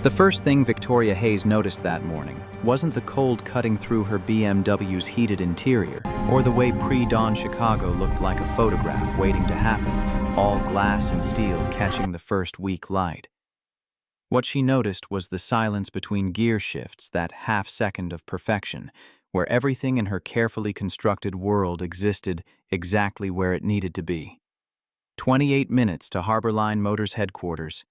The first thing Victoria Hayes noticed that morning wasn't the cold cutting through her BMW's heated interior, or the way pre-dawn Chicago looked like a photograph waiting to happen, all glass and steel catching the first weak light. What she noticed was the silence between gear shifts, that half-second of perfection, where everything in her carefully constructed world existed exactly where it needed to be. 28 minutes to Harborline Motors headquarters.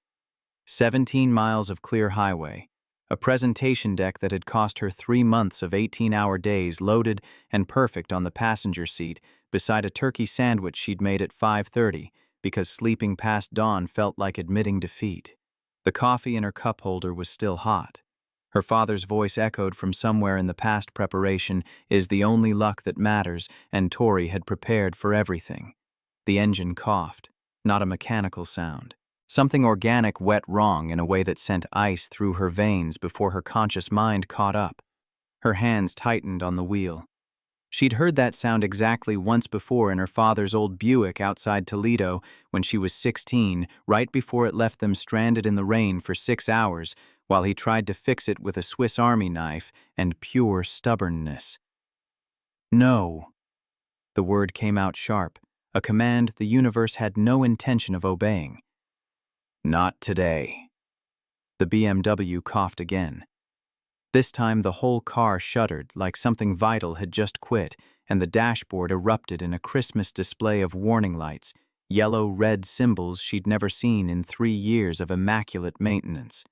17 miles of clear highway, a presentation deck that had cost her 3 months of 18-hour days loaded and perfect on the passenger seat beside a turkey sandwich she'd made at 5:30 because sleeping past dawn felt like admitting defeat. The coffee in her cup holder was still hot. Her father's voice echoed from somewhere in the past. Preparation is the only luck that matters, and Tori had prepared for everything. The engine coughed, not a mechanical sound. Something organic went wrong in a way that sent ice through her veins before her conscious mind caught up. Her hands tightened on the wheel. She'd heard that sound exactly once before in her father's old Buick outside Toledo when she was 16, right before it left them stranded in the rain for 6 hours while he tried to fix it with a Swiss Army knife and pure stubbornness. No. The word came out sharp, a command the universe had no intention of obeying. Not today. The BMW coughed again. This time the whole car shuddered like something vital had just quit, and the dashboard erupted in a Christmas display of warning lights, yellow-red symbols she'd never seen in 3 years of immaculate maintenance.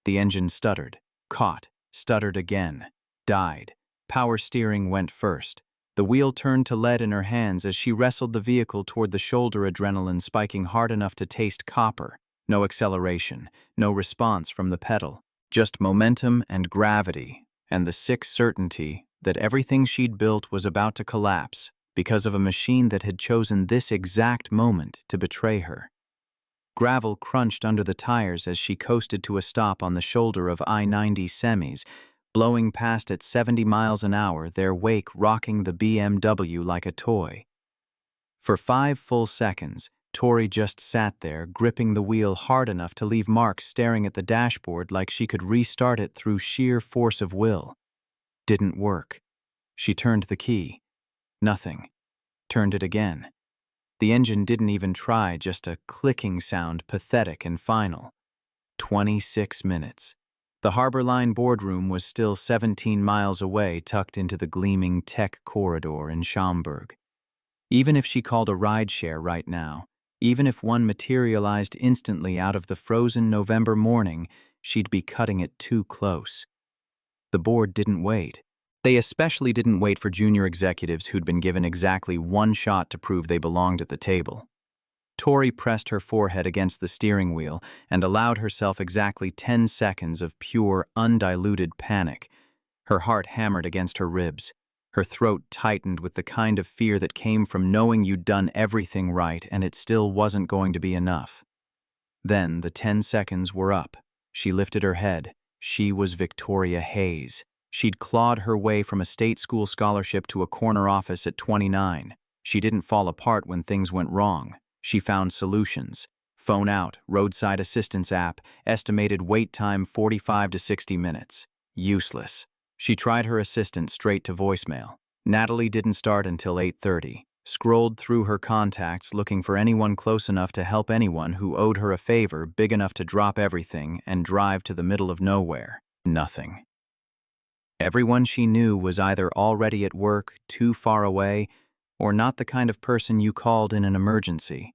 The engine stuttered, caught, stuttered again, died. Power steering went first. The wheel turned to lead in her hands as she wrestled the vehicle toward the shoulder, adrenaline spiking hard enough to taste copper. No acceleration, no response from the pedal, just momentum and gravity, and the sick certainty that everything she'd built was about to collapse because of a machine that had chosen this exact moment to betray her. Gravel crunched under the tires as she coasted to a stop on the shoulder of I-90 semis, blowing past at 70 miles an hour, their wake rocking the BMW like a toy. For 5 full seconds, Tori just sat there, gripping the wheel hard enough to leave marks staring at the dashboard like she could restart it through sheer force of will. Didn't work. She turned the key. Nothing. Turned it again. The engine didn't even try, just a clicking sound, pathetic and final. 26 minutes. The Harborline boardroom was still 17 miles away, tucked into the gleaming tech corridor in Schaumburg. Even if she called a rideshare right now, even if one materialized instantly out of the frozen November morning, she'd be cutting it too close. The board didn't wait. They especially didn't wait for junior executives who'd been given exactly 1 shot to prove they belonged at the table. Tori pressed her forehead against the steering wheel and allowed herself exactly 10 seconds of pure, undiluted panic. Her heart hammered against her ribs. Her throat tightened with the kind of fear that came from knowing you'd done everything right and it still wasn't going to be enough. Then the 10 seconds were up. She lifted her head. She was Victoria Hayes. She'd clawed her way from a state school scholarship to a corner office at 29. She didn't fall apart when things went wrong. She found solutions. Phone out, roadside assistance app, estimated wait time 45 to 60 minutes. Useless. She tried her assistant straight to voicemail. Natalie didn't start until 8:30. Scrolled through her contacts looking for anyone close enough to help anyone who owed her a favor big enough to drop everything and drive to the middle of nowhere. Nothing. Everyone she knew was either already at work, too far away, or not the kind of person you called in an emergency.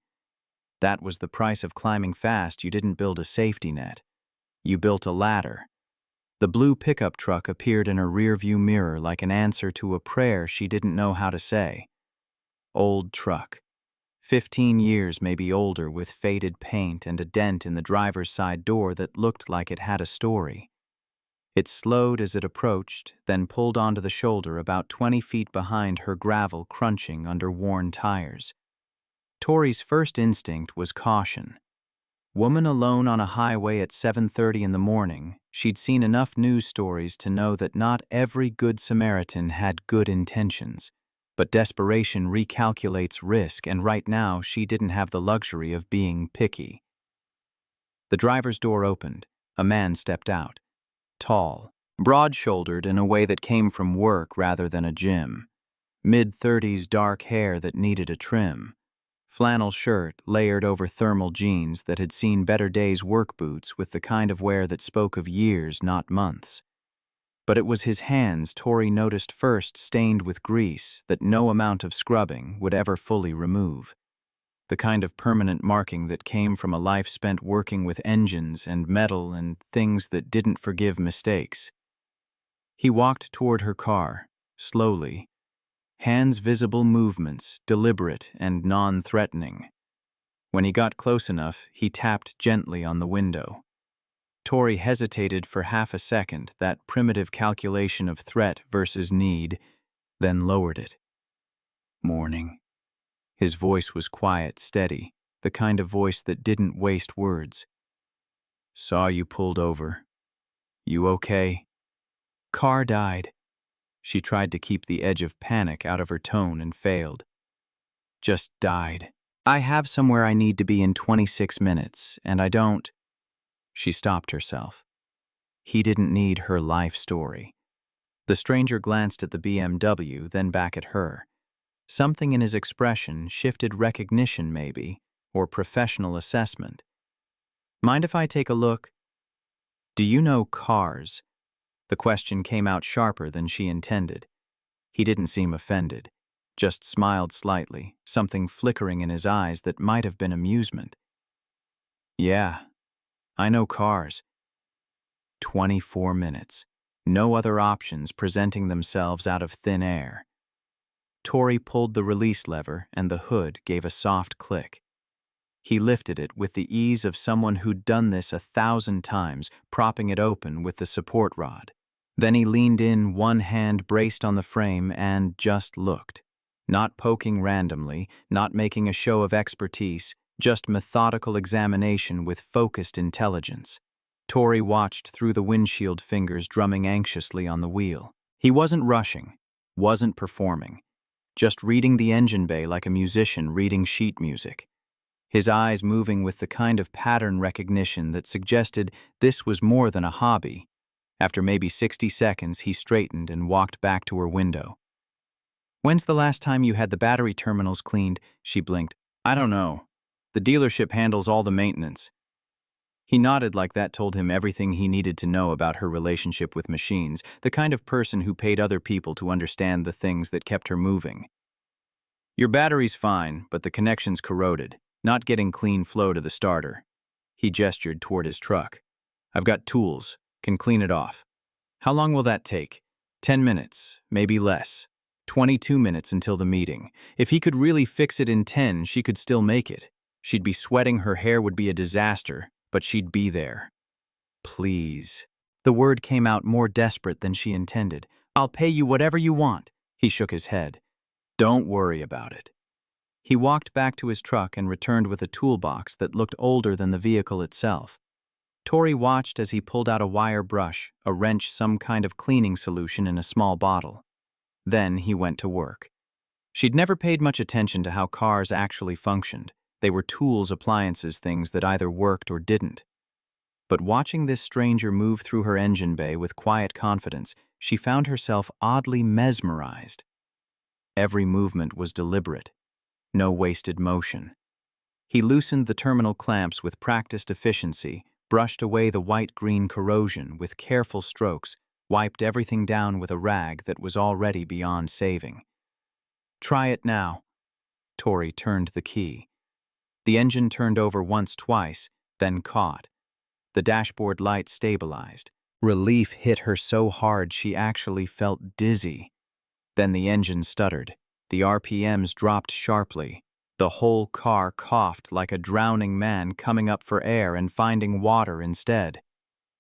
That was the price of climbing fast. You didn't build a safety net. You built a ladder. The blue pickup truck appeared in her rearview mirror like an answer to a prayer she didn't know how to say. Old truck. 15 years, maybe older, with faded paint and a dent in the driver's side door that looked like it had a story. It slowed as it approached, then pulled onto the shoulder about 20 feet behind her, gravel crunching under worn tires. Tori's first instinct was caution. Woman alone on a highway at 7:30 in the morning, she'd seen enough news stories to know that not every good Samaritan had good intentions. But desperation recalculates risk, and right now she didn't have the luxury of being picky. The driver's door opened. A man stepped out. Tall, broad-shouldered in a way that came from work rather than a gym. Mid-30s dark hair that needed a trim. Flannel shirt layered over thermal jeans that had seen better days, work boots with the kind of wear that spoke of years, not months. But it was his hands Tori noticed first, stained with grease that no amount of scrubbing would ever fully remove. The kind of permanent marking that came from a life spent working with engines and metal and things that didn't forgive mistakes. He walked toward her car, slowly, hands visible movements, deliberate and non-threatening. When he got close enough, he tapped gently on the window. Tori hesitated for half a second, that primitive calculation of threat versus need, then lowered it. Morning. His voice was quiet, steady, the kind of voice that didn't waste words. Saw you pulled over. You okay? Car died. She tried to keep the edge of panic out of her tone and failed. Just died. I have somewhere I need to be in 26 minutes, and I don't. She stopped herself. He didn't need her life story. The stranger glanced at the BMW, then back at her. Something in his expression shifted recognition maybe, or professional assessment. Mind if I take a look? Do you know cars? The question came out sharper than she intended. He didn't seem offended, just smiled slightly, something flickering in his eyes that might have been amusement. Yeah, I know cars. 24 minutes. No other options presenting themselves out of thin air. Tori pulled the release lever and the hood gave a soft click. He lifted it with the ease of someone who'd done this 1,000 times, propping it open with the support rod. Then he leaned in, one hand braced on the frame, and just looked. Not poking randomly, not making a show of expertise, just methodical examination with focused intelligence. Tori watched through the windshield, fingers drumming anxiously on the wheel. He wasn't rushing, wasn't performing, just reading the engine bay like a musician reading sheet music. His eyes moving with the kind of pattern recognition that suggested this was more than a hobby. After maybe 60 seconds, he straightened and walked back to her window. When's the last time you had the battery terminals cleaned? She blinked. I don't know. The dealership handles all the maintenance. He nodded like that told him everything he needed to know about her relationship with machines, the kind of person who paid other people to understand the things that kept her moving. Your battery's fine, but the connection's corroded, not getting clean flow to the starter. He gestured toward his truck. I've got tools, can clean it off. How long will that take? 10 minutes, maybe less. 22 minutes until the meeting. If he could really fix it in 10, she could still make it. She'd be sweating, her hair would be a disaster, but she'd be there. Please. The word came out more desperate than she intended. I'll pay you whatever you want. He shook his head. Don't worry about it. He walked back to his truck and returned with a toolbox that looked older than the vehicle itself. Tori watched as he pulled out a wire brush, a wrench, some kind of cleaning solution in a small bottle. Then he went to work. She'd never paid much attention to how cars actually functioned. They were tools, appliances, things that either worked or didn't. But watching this stranger move through her engine bay with quiet confidence, she found herself oddly mesmerized. Every movement was deliberate. No wasted motion. He loosened the terminal clamps with practiced efficiency, brushed away the white-green corrosion with careful strokes, wiped everything down with a rag that was already beyond saving. Try it now. Tori turned the key. The engine turned over once, twice, then caught. The dashboard light stabilized. Relief hit her so hard she actually felt dizzy. Then the engine stuttered. The RPMs dropped sharply. The whole car coughed like a drowning man coming up for air and finding water instead.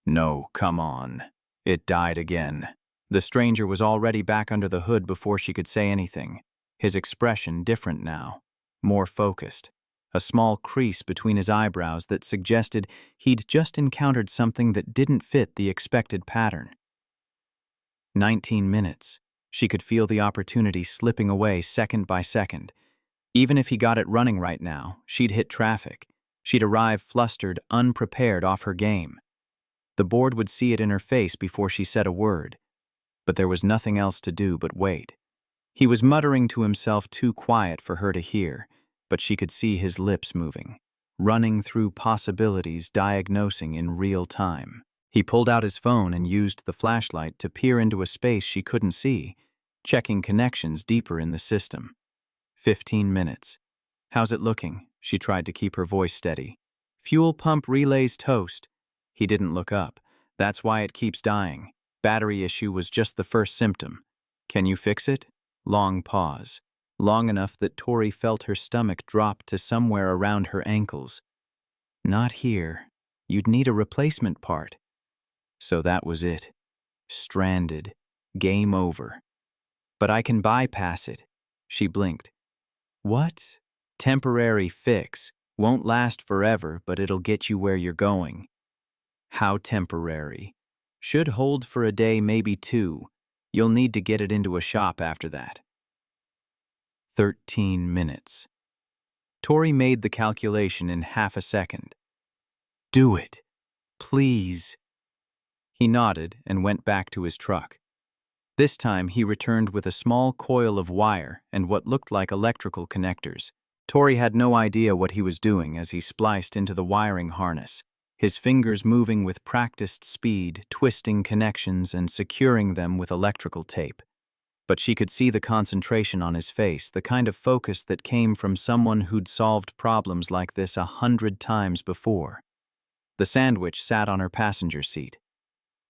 No, come on. It died again. The stranger was already back under the hood before she could say anything. His expression different now, more focused. A small crease between his eyebrows that suggested he'd just encountered something that didn't fit the expected pattern. 19 minutes. She could feel the opportunity slipping away second by second. Even if he got it running right now, she'd hit traffic. She'd arrive flustered, unprepared, off her game. The board would see it in her face before she said a word, but there was nothing else to do but wait. He was muttering to himself, too quiet for her to hear, but she could see his lips moving, running through possibilities, diagnosing in real time. He pulled out his phone and used the flashlight to peer into a space she couldn't see, checking connections deeper in the system. 15 minutes. How's it looking? She tried to keep her voice steady. Fuel pump relays toast. He didn't look up. That's why it keeps dying. Battery issue was just the first symptom. Can you fix it? Long pause. Long enough that Tori felt her stomach drop to somewhere around her ankles. Not here. You'd need a replacement part. So that was it. Stranded. Game over. But I can bypass it. She blinked. What? Temporary fix. Won't last forever, but it'll get you where you're going. How temporary? Should hold for a day, maybe two. You'll need to get it into a shop after that. 13 minutes. Tori made the calculation in half a second. Do it. Please. He nodded and went back to his truck. This time he returned with a small coil of wire and what looked like electrical connectors. Tori had no idea what he was doing as he spliced into the wiring harness, his fingers moving with practiced speed, twisting connections and securing them with electrical tape. But she could see the concentration on his face, the kind of focus that came from someone who'd solved problems like this 100 times before. The sandwich sat on her passenger seat.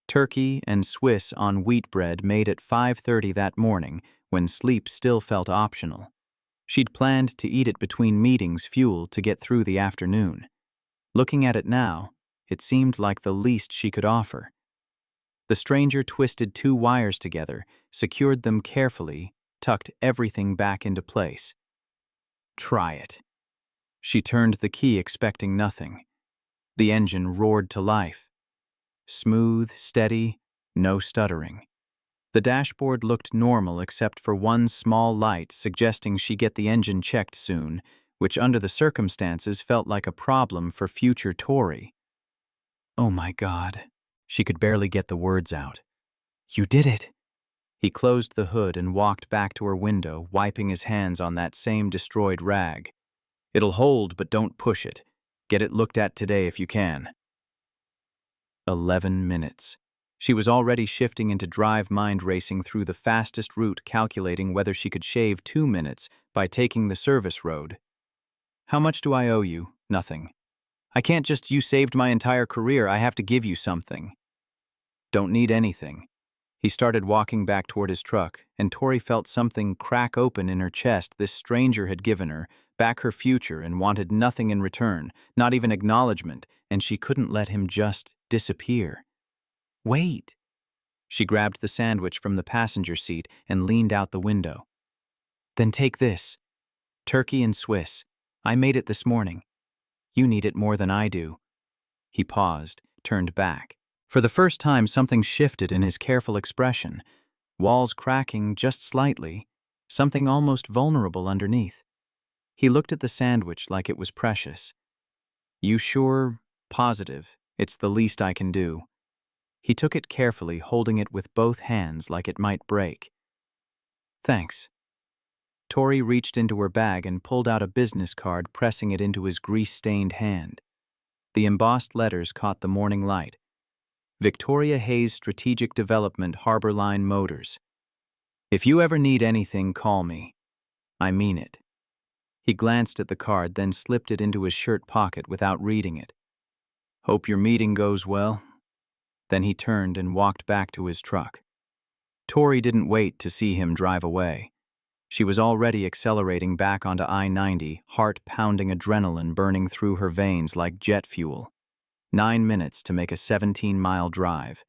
Turkey and Swiss on wheat bread made at 5:30 that morning when sleep still felt optional. She'd planned to eat it between meetings, fuel to get through the afternoon. Looking at it now, it seemed like the least she could offer. The stranger twisted two wires together, secured them carefully, tucked everything back into place. Try it. She turned the key expecting nothing. The engine roared to life. Smooth, steady, no stuttering. The dashboard looked normal except for one small light suggesting she get the engine checked soon, which under the circumstances felt like a problem for future Tori. Oh my God. She could barely get the words out. You did it. He closed the hood and walked back to her window, wiping his hands on that same destroyed rag. It'll hold, but don't push it. Get it looked at today if you can. 11 minutes. She was already shifting into drive, mind racing through the fastest route, calculating whether she could shave 2 minutes by taking the service road. How much do I owe you? Nothing. I can't just, you saved my entire career, I have to give you something. Don't need anything. He started walking back toward his truck, and Tori felt something crack open in her chest this stranger had given her, back her future, and wanted nothing in return, not even acknowledgement, and she couldn't let him just disappear. Wait. She grabbed the sandwich from the passenger seat and leaned out the window. Then take this. Turkey and Swiss. I made it this morning. You need it more than I do. He paused, turned back. For the first time, something shifted in his careful expression. Walls cracking just slightly, something almost vulnerable underneath. He looked at the sandwich like it was precious. You sure? Positive. It's the least I can do. He took it carefully, holding it with both hands like it might break. Thanks. Tori reached into her bag and pulled out a business card, pressing it into his grease-stained hand. The embossed letters caught the morning light. Victoria Hayes Strategic Development, Harbor Line Motors. If you ever need anything, call me. I mean it. He glanced at the card, then slipped it into his shirt pocket without reading it. Hope your meeting goes well. Then he turned and walked back to his truck. Tori didn't wait to see him drive away. She was already accelerating back onto I-90, heart-pounding adrenaline burning through her veins like jet fuel. 9 minutes to make a 17-mile drive.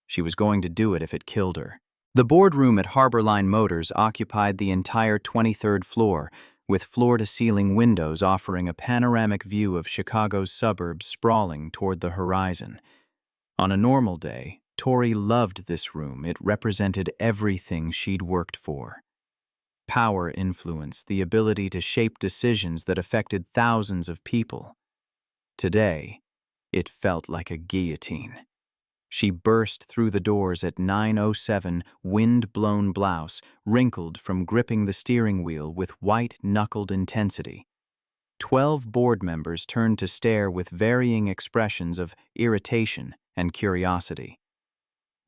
She was going to do it if it killed her. The boardroom at Harbor Line Motors occupied the entire 23rd floor, with floor-to-ceiling windows offering a panoramic view of Chicago's suburbs sprawling toward the horizon. On a normal day, Tori loved this room. It represented everything she'd worked for. Power, influence, the ability to shape decisions that affected thousands of people. Today, it felt like a guillotine. She burst through the doors at 9:07, wind-blown blouse, wrinkled from gripping the steering wheel with white-knuckled intensity. 12 board members turned to stare with varying expressions of irritation and curiosity.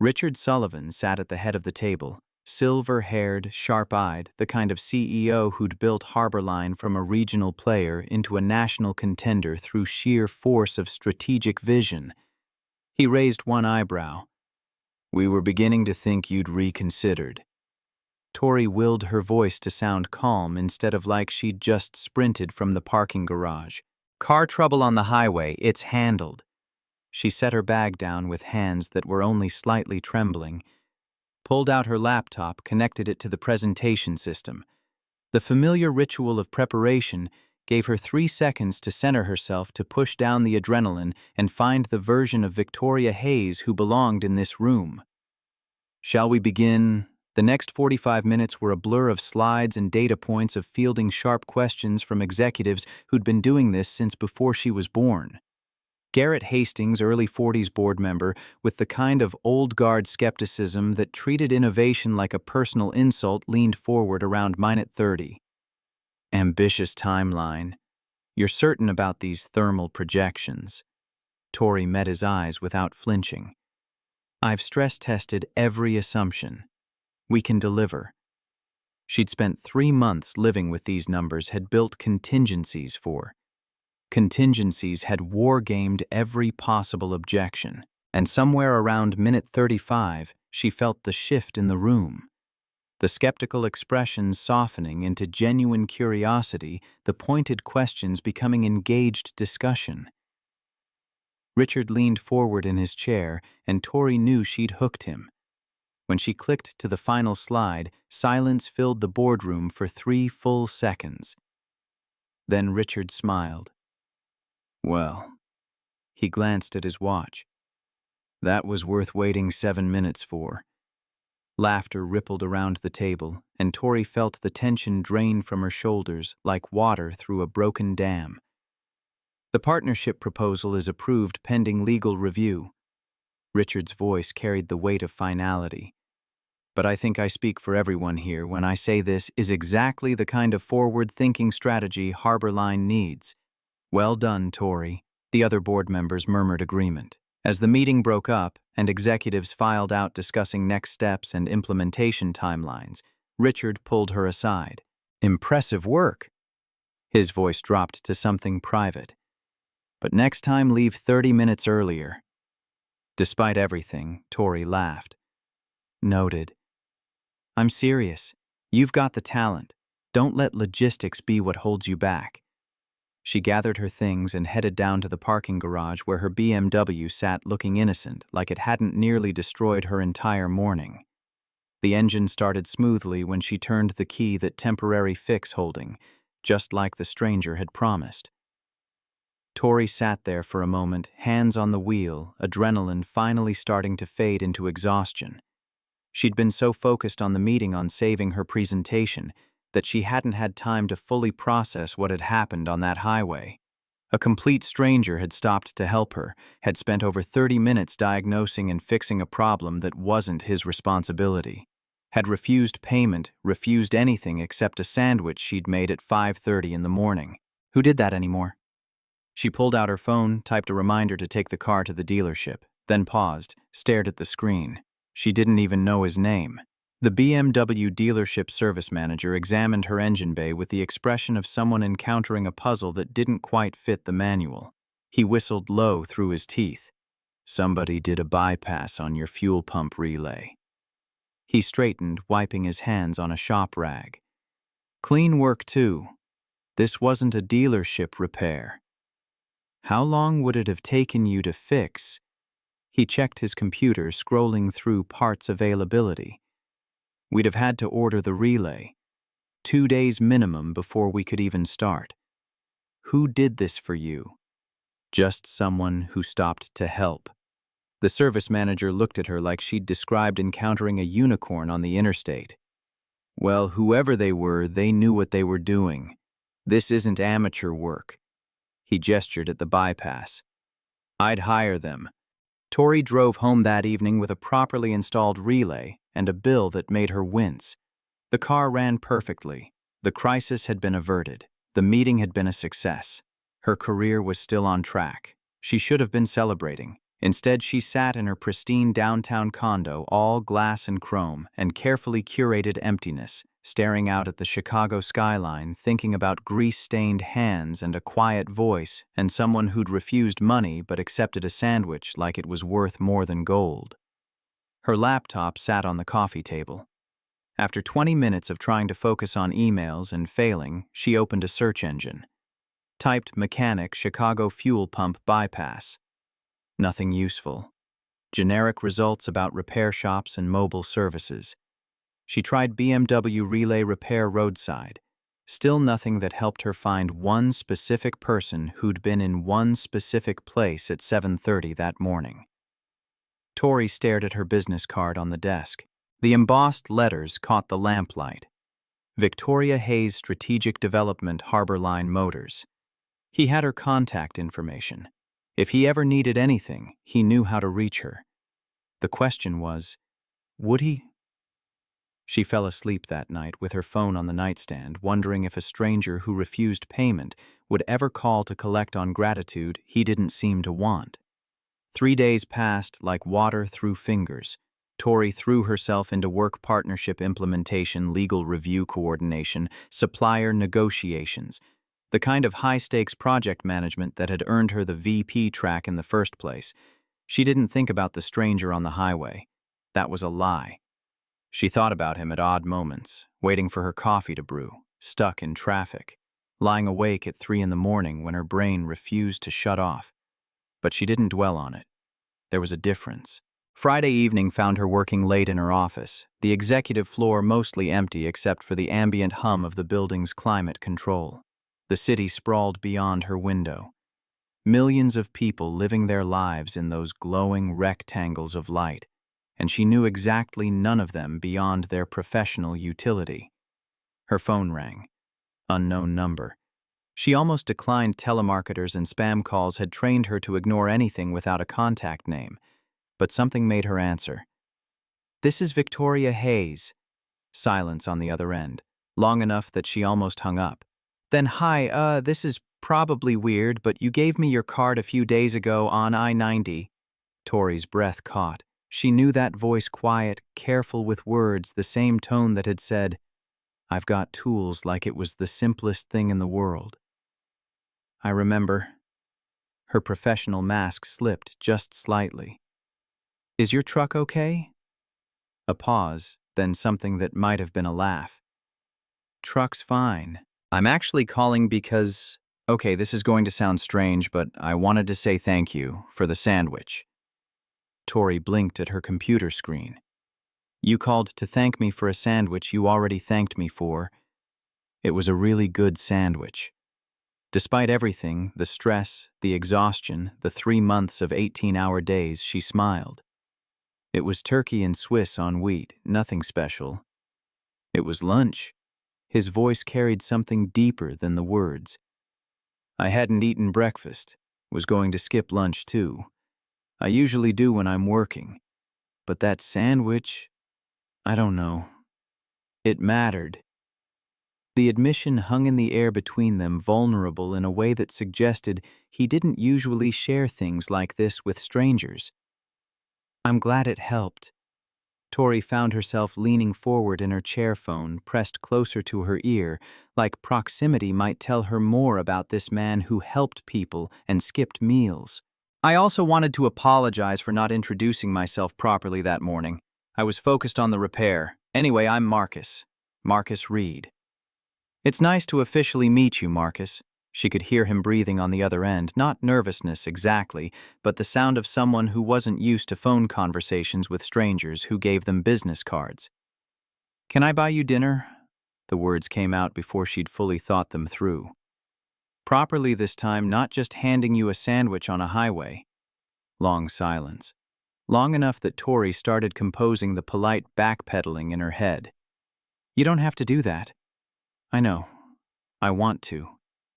Richard Sullivan sat at the head of the table, silver-haired, sharp-eyed, the kind of CEO who'd built Harborline from a regional player into a national contender through sheer force of strategic vision. He raised one eyebrow. "We were beginning to think you'd reconsidered." Tori willed her voice to sound calm instead of like she'd just sprinted from the parking garage. "Car trouble on the highway, it's handled." She set her bag down with hands that were only slightly trembling, pulled out her laptop, connected it to the presentation system. The familiar ritual of preparation gave her 3 seconds to center herself, to push down the adrenaline and find the version of Victoria Hayes who belonged in this room. "Shall we begin?" The next 45 minutes were a blur of slides and data points of fielding sharp questions from executives who'd been doing this since before she was born. Garrett Hastings, early 40s board member, with the kind of old-guard skepticism that treated innovation like a personal insult, leaned forward around minute 30. "Ambitious timeline. You're certain about these thermal projections?" Tori met his eyes without flinching. "I've stress-tested every assumption. We can deliver." She'd spent 3 months living with these numbers, had built contingencies for. Contingencies had war-gamed every possible objection, and somewhere around minute 35, she felt the shift in the room. The skeptical expressions softening into genuine curiosity, the pointed questions becoming engaged discussion. Richard leaned forward in his chair, and Tori knew she'd hooked him. When she clicked to the final slide, silence filled the boardroom for 3 full seconds. Then Richard smiled. "Well," he glanced at his watch, "that was worth waiting 7 minutes for." Laughter rippled around the table, and Tori felt the tension drain from her shoulders like water through a broken dam. "The partnership proposal is approved pending legal review." Richard's voice carried the weight of finality. "But I think I speak for everyone here when I say this is exactly the kind of forward-thinking strategy Harborline needs." "Well done, Tori," the other board members murmured agreement. As the meeting broke up and executives filed out discussing next steps and implementation timelines, Richard pulled her aside. "Impressive work." His voice dropped to something private. "But next time leave 30 minutes earlier." Despite everything, Tori laughed. "Noted." "I'm serious. You've got the talent. Don't let logistics be what holds you back." She gathered her things and headed down to the parking garage where her BMW sat looking innocent, like it hadn't nearly destroyed her entire morning. The engine started smoothly when she turned the key, that temporary fix holding, just like the stranger had promised. Tori sat there for a moment, hands on the wheel, adrenaline finally starting to fade into exhaustion. She'd been so focused on the meeting, on saving her presentation, that she hadn't had time to fully process what had happened on that highway. A complete stranger had stopped to help her, had spent over 30 minutes diagnosing and fixing a problem that wasn't his responsibility, had refused payment, refused anything except a sandwich she'd made at 5:30 in the morning. Who did that anymore? She pulled out her phone, typed a reminder to take the car to the dealership, then paused, stared at the screen. She didn't even know his name. The BMW dealership service manager examined her engine bay with the expression of someone encountering a puzzle that didn't quite fit the manual. He whistled low through his teeth. "Somebody did a bypass on your fuel pump relay." He straightened, wiping his hands on a shop rag. "Clean work, too. This wasn't a dealership repair." "How long would it have taken you to fix?" He checked his computer, scrolling through parts availability. "We'd have had to order the relay. 2 days minimum before we could even start." "Who did this for you?" "Just someone who stopped to help." The service manager looked at her like she'd described encountering a unicorn on the interstate. "Well, whoever they were, they knew what they were doing. This isn't amateur work." He gestured at the bypass. "I'd hire them." Tori drove home that evening with a properly installed relay and a bill that made her wince. The car ran perfectly. The crisis had been averted. The meeting had been a success. Her career was still on track. She should have been celebrating. Instead, she sat in her pristine downtown condo, all glass and chrome, and carefully curated emptiness, staring out at the Chicago skyline, thinking about grease-stained hands and a quiet voice and someone who'd refused money but accepted a sandwich like it was worth more than gold. Her laptop sat on the coffee table. After 20 minutes of trying to focus on emails and failing, she opened a search engine. Typed mechanic Chicago fuel pump bypass. Nothing useful. Generic results about repair shops and mobile services. She tried BMW relay repair roadside. Still nothing that helped her find one specific person who'd been in one specific place at 7:30 that morning. Tori stared at her business card on the desk. The embossed letters caught the lamplight. Victoria Hayes Strategic Development Harbor Line Motors. He had her contact information. If he ever needed anything, he knew how to reach her. The question was, would he? She fell asleep that night with her phone on the nightstand, wondering if a stranger who refused payment would ever call to collect on gratitude he didn't seem to want. 3 days passed like water through fingers. Tori threw herself into work partnership implementation, legal review coordination, supplier negotiations, the kind of high-stakes project management that had earned her the VP track in the first place. She didn't think about the stranger on the highway. That was a lie. She thought about him at odd moments, waiting for her coffee to brew, stuck in traffic, lying awake at 3 in the morning when her brain refused to shut off. But she didn't dwell on it. There was a difference. Friday evening found her working late in her office, the executive floor mostly empty except for the ambient hum of the building's climate control. The city sprawled beyond her window. Millions of people living their lives in those glowing rectangles of light, and she knew exactly none of them beyond their professional utility. Her phone rang. Unknown number. She almost declined. Telemarketers and spam calls had trained her to ignore anything without a contact name, but something made her answer. "This is Victoria Hayes." Silence on the other end, long enough that she almost hung up. Then, "Hi, this is probably weird, but you gave me your card a few days ago on I-90. Tori's breath caught. She knew that voice, quiet, careful with words, the same tone that had said, "I've got tools," like it was the simplest thing in the world. "I remember." Her professional mask slipped just slightly. "Is your truck okay?" A pause, then something that might have been a laugh. "Truck's fine. I'm actually calling because, okay, this is going to sound strange, but I wanted to say thank you for the sandwich." Tori blinked at her computer screen. "You called to thank me for a sandwich you already thanked me for. It was a really good sandwich." Despite everything, the stress, the exhaustion, the 3 months of 18-hour days, she smiled. It was turkey and Swiss on wheat, nothing special. It was lunch. His voice carried something deeper than the words. "I hadn't eaten breakfast, was going to skip lunch too. I usually do when I'm working. But that sandwich, I don't know. It mattered." The admission hung in the air between them, vulnerable in a way that suggested he didn't usually share things like this with strangers. "I'm glad it helped." Tori found herself leaning forward in her chair, phone pressed closer to her ear, like proximity might tell her more about this man who helped people and skipped meals. "I also wanted to apologize for not introducing myself properly that morning. I was focused on the repair. Anyway, I'm Marcus. Marcus Reed." "It's nice to officially meet you, Marcus." She could hear him breathing on the other end, not nervousness exactly, but the sound of someone who wasn't used to phone conversations with strangers who gave them business cards. "Can I buy you dinner?" The words came out before she'd fully thought them through. Properly this time, not just handing you a sandwich on a highway. Long silence. Long enough that Tori started composing the polite backpedaling in her head. "You don't have to do that." "I know. I want to."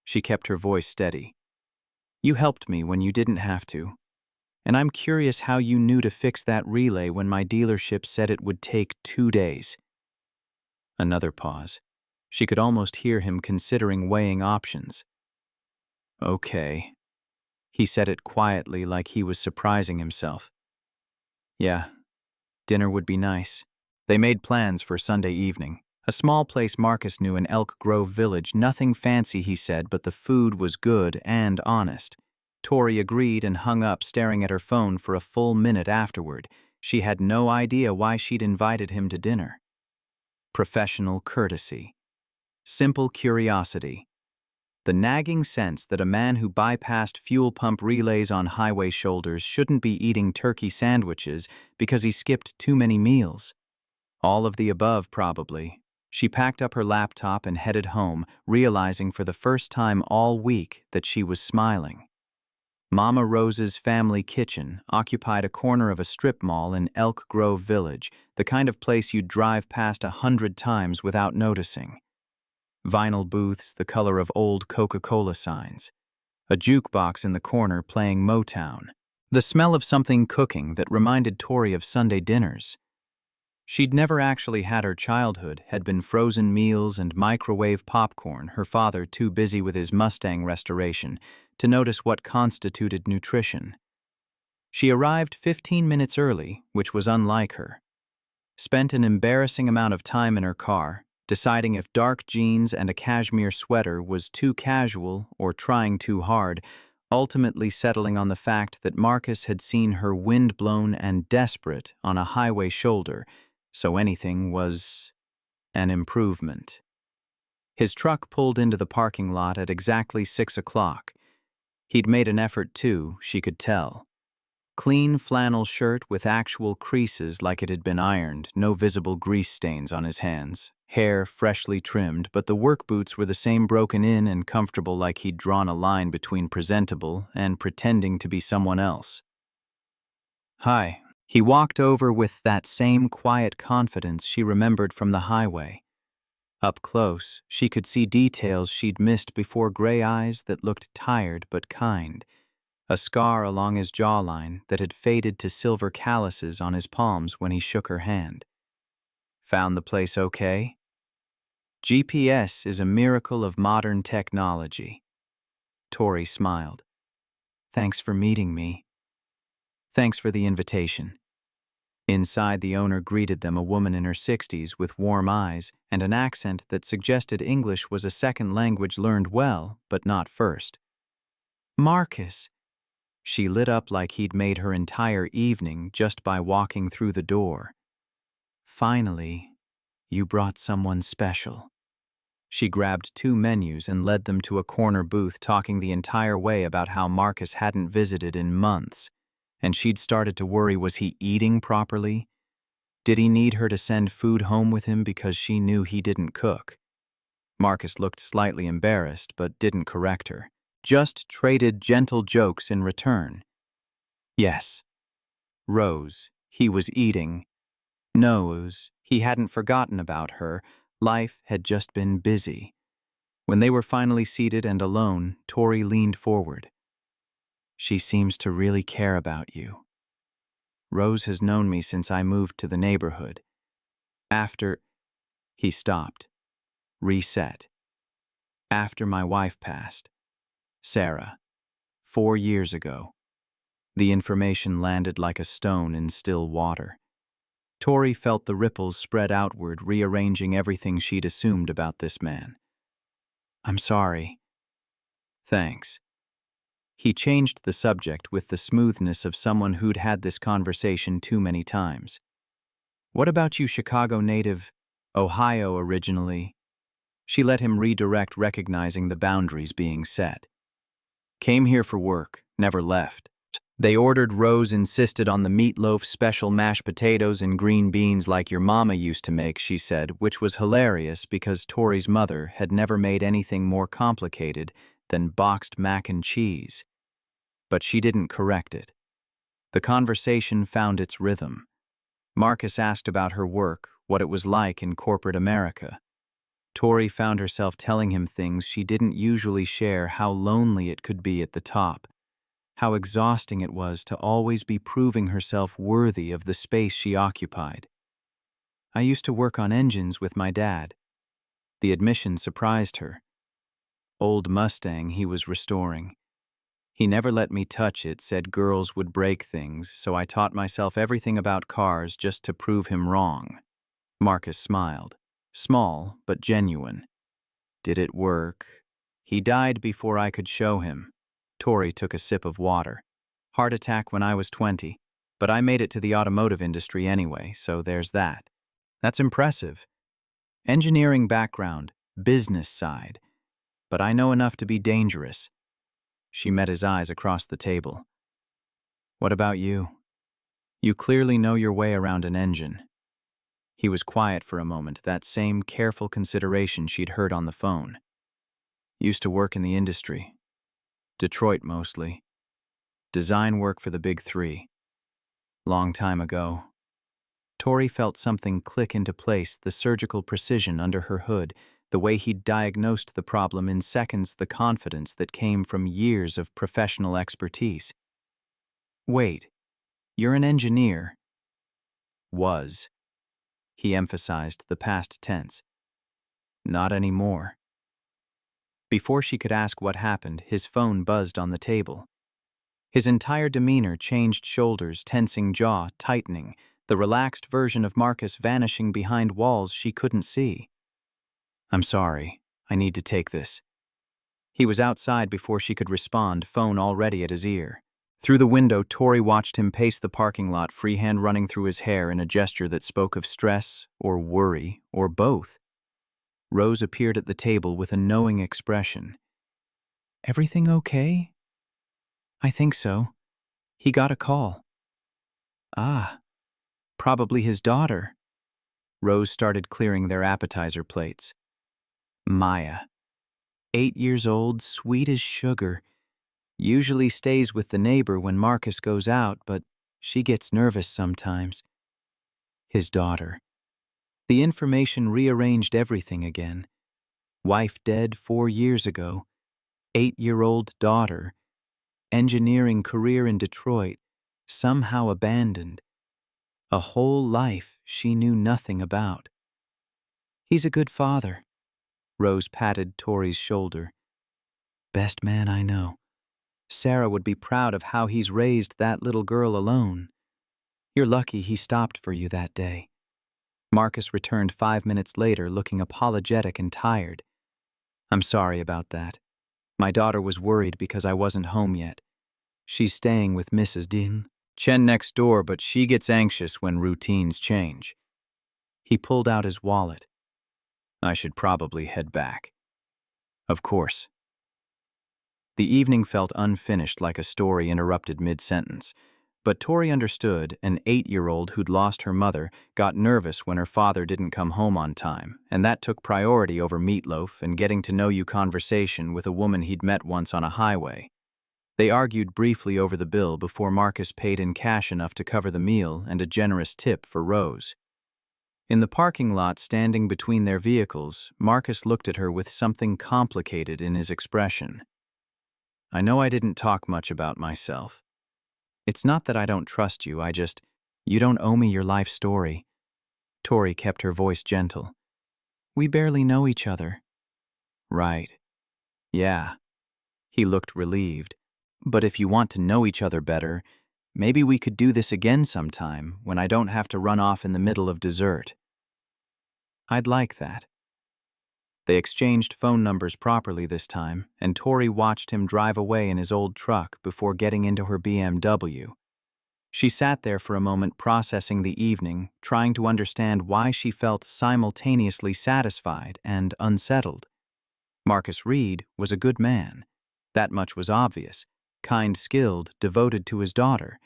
She kept her voice steady. "You helped me when you didn't have to. And I'm curious how you knew to fix that relay when my dealership said it would take 2 days. Another pause. She could almost hear him considering weighing options. Okay. He said it quietly, like he was surprising himself. Yeah, dinner would be nice. They made plans for Sunday evening. A small place Marcus knew in Elk Grove Village. Nothing fancy, he said, but the food was good and honest. Tori agreed and hung up, staring at her phone for a full minute afterward. She had no idea why she'd invited him to dinner. Professional courtesy. Simple curiosity. The nagging sense that a man who bypassed fuel pump relays on highway shoulders shouldn't be eating turkey sandwiches because he skipped too many meals. All of the above, probably. She packed up her laptop and headed home, realizing for the first time all week that she was smiling. Mama Rose's family kitchen occupied a corner of a strip mall in Elk Grove Village, the kind of place you'd drive past 100 times without noticing. Vinyl booths the color of old Coca-Cola signs. A jukebox in the corner playing Motown. The smell of something cooking that reminded Tori of Sunday dinners. She'd never actually had her childhood, had been frozen meals and microwave popcorn, her father too busy with his Mustang restoration to notice what constituted nutrition. She arrived 15 minutes early, which was unlike her. Spent an embarrassing amount of time in her car, deciding if dark jeans and a cashmere sweater was too casual or trying too hard, ultimately settling on the fact that Marcus had seen her wind-blown and desperate on a highway shoulder, so anything was an improvement. His truck pulled into the parking lot at exactly 6 o'clock. He'd made an effort too, she could tell. Clean flannel shirt with actual creases like it had been ironed, no visible grease stains on his hands. Hair freshly trimmed, but the work boots were the same, broken in and comfortable, like he'd drawn a line between presentable and pretending to be someone else. Hi. He walked over with that same quiet confidence she remembered from the highway. Up close, she could see details she'd missed before: gray eyes that looked tired but kind, a scar along his jawline that had faded to silver calluses on his palms when he shook her hand. Found the place okay? GPS is a miracle of modern technology. Tori smiled. Thanks for meeting me. Thanks for the invitation. Inside, the owner greeted them, a woman in her 60s with warm eyes and an accent that suggested English was a second language learned well, but not first. Marcus. She lit up like he'd made her entire evening just by walking through the door. Finally, you brought someone special. She grabbed 2 menus and led them to a corner booth, talking the entire way about how Marcus hadn't visited in months, and she'd started to worry, was he eating properly? Did he need her to send food home with him because she knew he didn't cook? Marcus looked slightly embarrassed but didn't correct her, just traded gentle jokes in return. Yes. Rose, he was eating. Knows he hadn't forgotten about her. Life had just been busy. When they were finally seated and alone, Tori leaned forward. She seems to really care about you. Rose has known me since I moved to the neighborhood. After... He stopped. Reset. After my wife passed. Sarah. 4 years ago. The information landed like a stone in still water. Tori felt the ripples spread outward, rearranging everything she'd assumed about this man. I'm sorry. Thanks. He changed the subject with the smoothness of someone who'd had this conversation too many times. What about you, Chicago native? Ohio originally. She let him redirect, recognizing the boundaries being set. Came here for work, never left. They ordered. Rose insisted on the meatloaf, special mashed potatoes and green beans like your mama used to make, she said, which was hilarious because Tori's mother had never made anything more complicated than boxed mac and cheese. But she didn't correct it. The conversation found its rhythm. Marcus asked about her work, what it was like in corporate America. Tori found herself telling him things she didn't usually share, how lonely it could be at the top. how exhausting it was to always be proving herself worthy of the space she occupied. I used to work on engines with my dad. The admission surprised her. Old Mustang he was restoring. He never let me touch it, said girls would break things, so I taught myself everything about cars just to prove him wrong. Marcus smiled. Small, but genuine. Did it work? He died before I could show him. Tori took a sip of water. Heart attack when I was 20, but I made it to the automotive industry anyway, so there's that. That's impressive. Engineering background, business side. But I know enough to be dangerous. She met his eyes across the table. What about you? You clearly know your way around an engine. He was quiet for a moment, that same careful consideration she'd heard on the phone. Used to work in the industry. Detroit mostly. Design work for the big three. Long time ago. Tori felt something click into place, the surgical precision under her hood, the way he'd diagnosed the problem in seconds, the confidence that came from years of professional expertise. Wait, you're an engineer. Was. He emphasized the past tense. Not anymore. Before she could ask what happened, his phone buzzed on the table. His entire demeanor changed, shoulders tensing, jaw tightening, the relaxed version of Marcus vanishing behind walls she couldn't see. I'm sorry, I need to take this. He was outside before she could respond, phone already at his ear. Through the window, Tori watched him pace the parking lot, freehand running through his hair in a gesture that spoke of stress or worry or both. Rose appeared at the table with a knowing expression. Everything okay? I think so. He got a call. Ah, probably his daughter. Rose started clearing their appetizer plates. Maya. 8 years old, sweet as sugar. Usually stays with the neighbor when Marcus goes out, but she gets nervous sometimes. His daughter. The information rearranged everything again. Wife dead 4 years ago. 8-year-old daughter. Engineering career in Detroit. Somehow abandoned. A whole life she knew nothing about. He's a good father. Rose patted Tori's shoulder. Best man I know. Sarah would be proud of how he's raised that little girl alone. You're lucky he stopped for you that day. Marcus returned 5 minutes later, looking apologetic and tired. I'm sorry about that. My daughter was worried because I wasn't home yet. She's staying with Mrs. Din. Chen next door, but she gets anxious when routines change. He pulled out his wallet. I should probably head back. Of course. The evening felt unfinished, like a story interrupted mid-sentence. But Tori understood. An 8-year-old who'd lost her mother got nervous when her father didn't come home on time, and that took priority over meatloaf and getting-to-know-you conversation with a woman he'd met once on a highway. They argued briefly over the bill before Marcus paid in cash enough to cover the meal and a generous tip for Rose. In the parking lot, standing between their vehicles, Marcus looked at her with something complicated in his expression. I know I didn't talk much about myself. It's not that I don't trust you, you don't owe me your life story. Tori kept her voice gentle. We barely know each other. Right. Yeah. He looked relieved. But if you want to know each other better, maybe we could do this again sometime when I don't have to run off in the middle of dessert. I'd like that. They exchanged phone numbers properly this time, and Tori watched him drive away in his old truck before getting into her BMW. She sat there for a moment, processing the evening, trying to understand why she felt simultaneously satisfied and unsettled. Marcus Reed was a good man. That much was obvious. Kind, skilled, devoted to his daughter.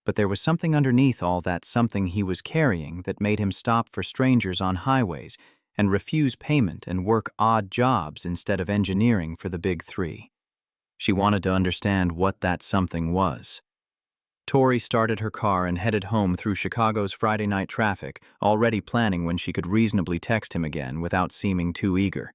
But there was something underneath all that, something he was carrying, that made him stop for strangers on highways and refuse payment and work odd jobs instead of engineering for the big three. She wanted to understand what that something was. Tori started her car and headed home through Chicago's Friday night traffic, already planning when she could reasonably text him again without seeming too eager.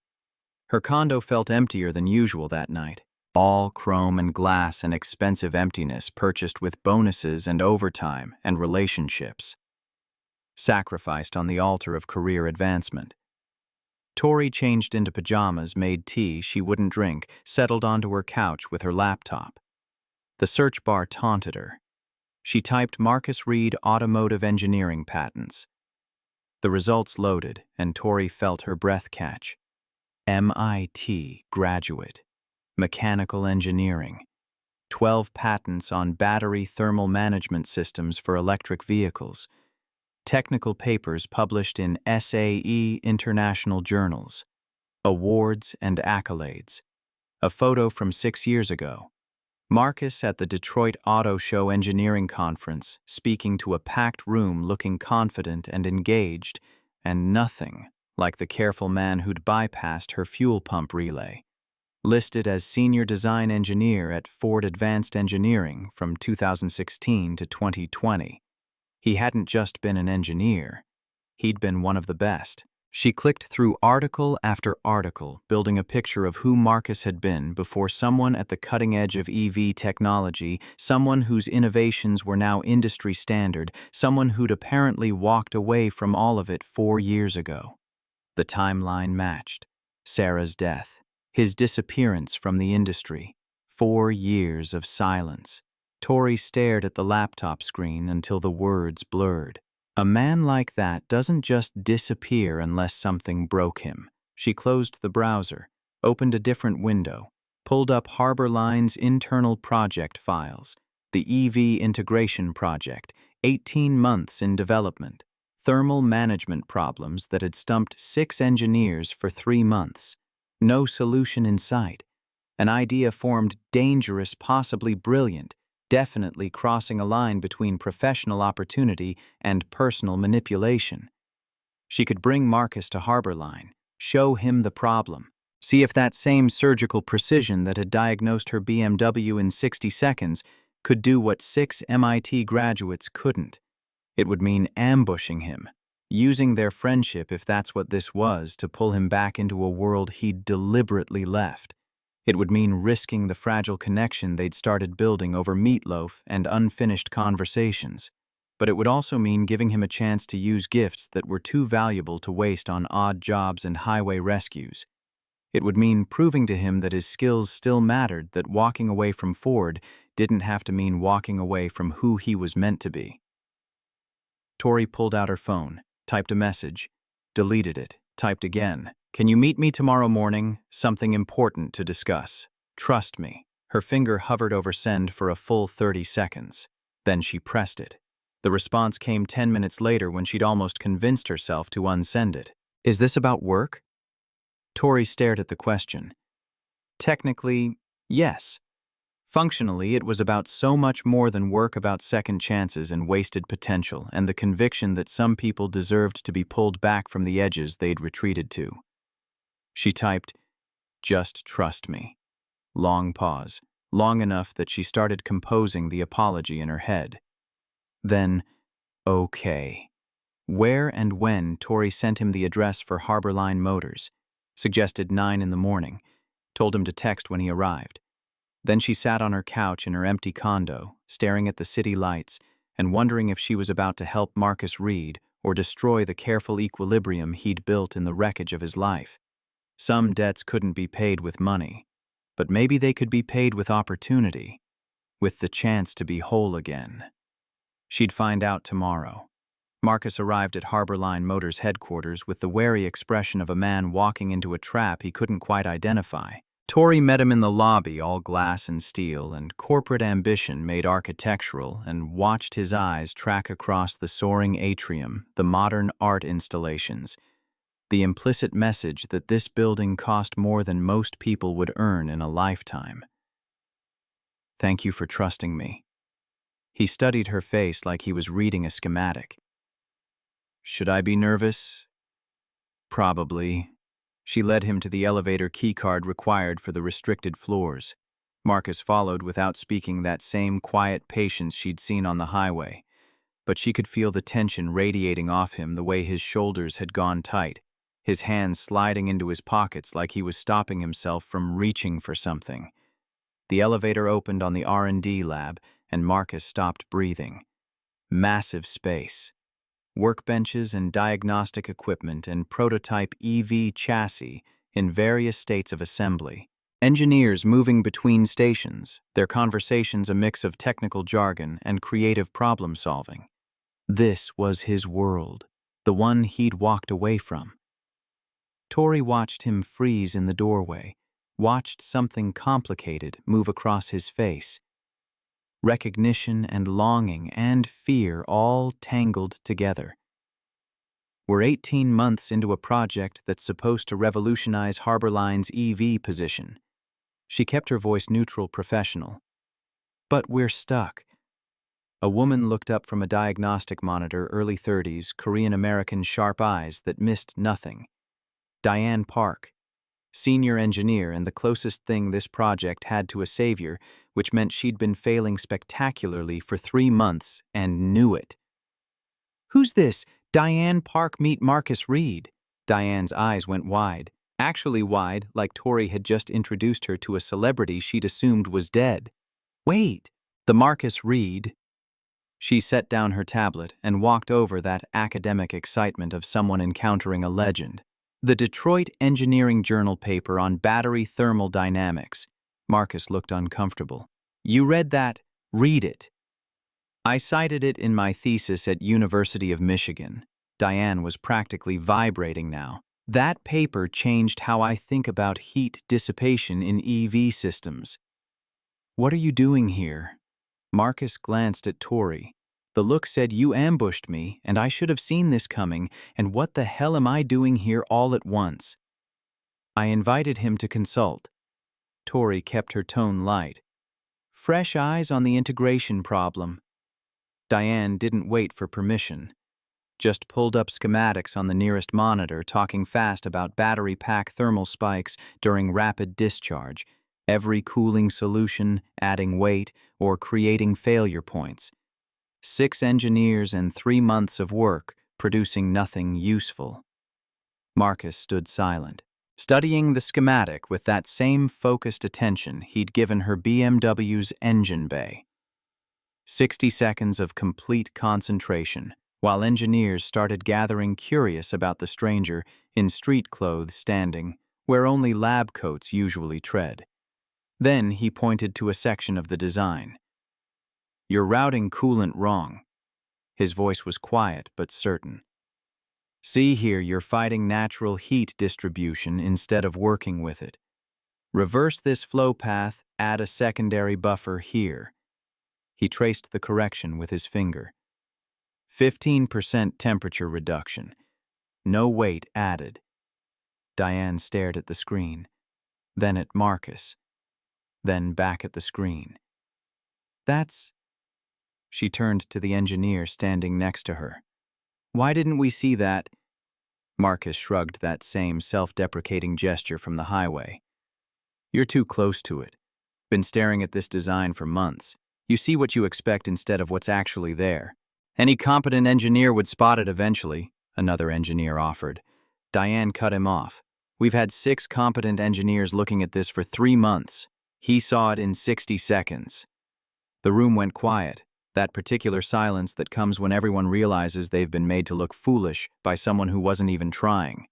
Her condo felt emptier than usual that night. All chrome and glass and expensive emptiness purchased with bonuses and overtime and relationships, sacrificed on the altar of career advancement. Tori changed into pajamas, made tea she wouldn't drink, settled onto her couch with her laptop. The search bar taunted her. She typed Marcus Reed automotive engineering patents. The results loaded, and Tori felt her breath catch. MIT graduate. Mechanical engineering. 12 patents on battery thermal management systems for electric vehicles. Technical papers published in SAE international journals. Awards and accolades. A photo from 6 years ago. Marcus at the Detroit Auto Show Engineering Conference, speaking to a packed room looking confident and engaged, and nothing like the careful man who'd bypassed her fuel pump relay. Listed as Senior Design Engineer at Ford Advanced Engineering from 2016 to 2020. He hadn't just been an engineer, he'd been one of the best. She clicked through article after article, building a picture of who Marcus had been before someone at the cutting edge of EV technology, someone whose innovations were now industry standard, someone who'd apparently walked away from all of it 4 years ago. The timeline matched. Sarah's death, his disappearance from the industry, 4 years of silence. Tori stared at the laptop screen until the words blurred. A man like that doesn't just disappear unless something broke him. She closed the browser, opened a different window, pulled up Harborline's internal project files, the EV integration project, 18 months in development, thermal management problems that had stumped 6 engineers for 3 months. No solution in sight. An idea formed dangerous, possibly brilliant, definitely crossing a line between professional opportunity and personal manipulation. She could bring Marcus to Harborline, show him the problem, see if that same surgical precision that had diagnosed her BMW in 60 seconds could do what 6 MIT graduates couldn't. It would mean ambushing him, using their friendship, if that's what this was, to pull him back into a world he'd deliberately left. It would mean risking the fragile connection they'd started building over meatloaf and unfinished conversations. But it would also mean giving him a chance to use gifts that were too valuable to waste on odd jobs and highway rescues. It would mean proving to him that his skills still mattered, that walking away from Ford didn't have to mean walking away from who he was meant to be. Tori pulled out her phone, typed a message, deleted it, typed again. Can you meet me tomorrow morning? Something important to discuss. Trust me. Her finger hovered over send for a full 30 seconds. Then she pressed it. The response came 10 minutes later when she'd almost convinced herself to unsend it. Is this about work? Tori stared at the question. Technically, yes. Functionally, it was about so much more than work, about second chances and wasted potential, and the conviction that some people deserved to be pulled back from the edges they'd retreated to. She typed, "Just trust me." Long pause, long enough that she started composing the apology in her head. Then, okay. Where and when? Tori sent him the address for Harborline Motors, suggested 9 in the morning, told him to text when he arrived. Then she sat on her couch in her empty condo, staring at the city lights and wondering if she was about to help Marcus Reed or destroy the careful equilibrium he'd built in the wreckage of his life. Some debts couldn't be paid with money, but maybe they could be paid with opportunity, with the chance to be whole again. She'd find out tomorrow. Marcus arrived at Harborline Motors headquarters with the wary expression of a man walking into a trap he couldn't quite identify. Tori met him in the lobby, all glass and steel, and corporate ambition made architectural, and watched his eyes track across the soaring atrium, the modern art installations, the implicit message that this building cost more than most people would earn in a lifetime. Thank you for trusting me. He studied her face like he was reading a schematic. Should I be nervous? Probably. She led him to the elevator keycard required for the restricted floors. Marcus followed without speaking, that same quiet patience she'd seen on the highway. But she could feel the tension radiating off him, the way his shoulders had gone tight, his hands sliding into his pockets like he was stopping himself from reaching for something. The elevator opened on the R&D lab, and Marcus stopped breathing. Massive space. Workbenches and diagnostic equipment and prototype EV chassis in various states of assembly. Engineers moving between stations, their conversations a mix of technical jargon and creative problem-solving. This was his world, the one he'd walked away from. Tori watched him freeze in the doorway, watched something complicated move across his face. Recognition and longing and fear all tangled together. We're 18 months into a project that's supposed to revolutionize Harbor Line's EV position. She kept her voice neutral, professional. But we're stuck. A woman looked up from a diagnostic monitor, early 30s, Korean-American, sharp eyes that missed nothing. Diane Park, senior engineer and the closest thing this project had to a savior, which meant she'd been failing spectacularly for 3 months and knew it. "Who's this? Diane Park, meet Marcus Reed." Diane's eyes went wide. Actually wide, like Tori had just introduced her to a celebrity she'd assumed was dead. "Wait, the Marcus Reed." She set down her tablet and walked over that academic excitement of someone encountering a legend. The Detroit Engineering Journal paper on battery thermal dynamics. Marcus looked uncomfortable. "You read that? Read it." "I cited it in my thesis at University of Michigan." Diane was practically vibrating now. "That paper changed how I think about heat dissipation in EV systems." "What are you doing here?" Marcus glanced at Tori. The look said, "You ambushed me, and I should have seen this coming, and what the hell am I doing here all at once?" "I invited him to consult." Tori kept her tone light. "Fresh eyes on the integration problem." Diane didn't wait for permission. Just pulled up schematics on the nearest monitor, talking fast about battery pack thermal spikes during rapid discharge, every cooling solution, adding weight, or creating failure points. 6 engineers and 3 months of work, producing nothing useful. Marcus stood silent, studying the schematic with that same focused attention he'd given her BMW's engine bay. 60 seconds of complete concentration, while engineers started gathering, curious about the stranger in street clothes standing where only lab coats usually tread. Then he pointed to a section of the design. "You're routing coolant wrong." His voice was quiet but certain. "See here, you're fighting natural heat distribution instead of working with it. Reverse this flow path, add a secondary buffer here." He traced the correction with his finger. 15% temperature reduction. No weight added. Diane stared at the screen, then at Marcus, then back at the screen. "That's..." She turned to the engineer standing next to her. "Why didn't we see that?" Marcus shrugged that same self-deprecating gesture from the highway. "You're too close to it. Been staring at this design for months. You see what you expect instead of what's actually there. Any competent engineer would spot it eventually," another engineer offered. Diane cut him off. "We've had 6 competent engineers looking at this for 3 months. He saw it in 60 seconds. The room went quiet, that particular silence that comes when everyone realizes they've been made to look foolish by someone who wasn't even trying.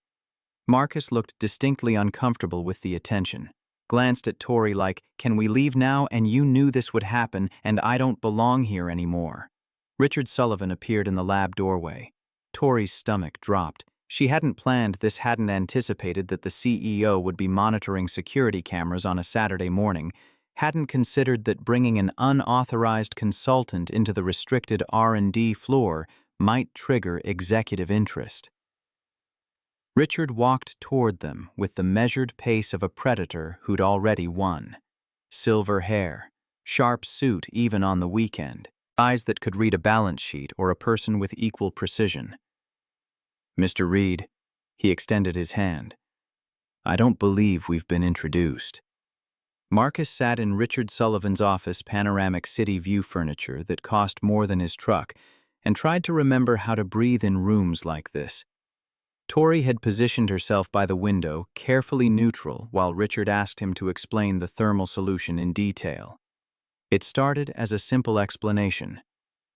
Marcus looked distinctly uncomfortable with the attention, glanced at Tori like, "Can we leave now? And you knew this would happen, and I don't belong here anymore." Richard Sullivan appeared in the lab doorway. Tori's stomach dropped. She hadn't planned this, hadn't anticipated that the CEO would be monitoring security cameras on a Saturday morning, hadn't considered that bringing an unauthorized consultant into the restricted R&D floor might trigger executive interest. Richard walked toward them with the measured pace of a predator who'd already won. Silver hair, sharp suit even on the weekend, eyes that could read a balance sheet or a person with equal precision. "Mr. Reed," he extended his hand. "I don't believe we've been introduced." Marcus sat in Richard Sullivan's office, panoramic city view furniture that cost more than his truck, and tried to remember how to breathe in rooms like this. Tori had positioned herself by the window, carefully neutral, while Richard asked him to explain the thermal solution in detail. It started as a simple explanation,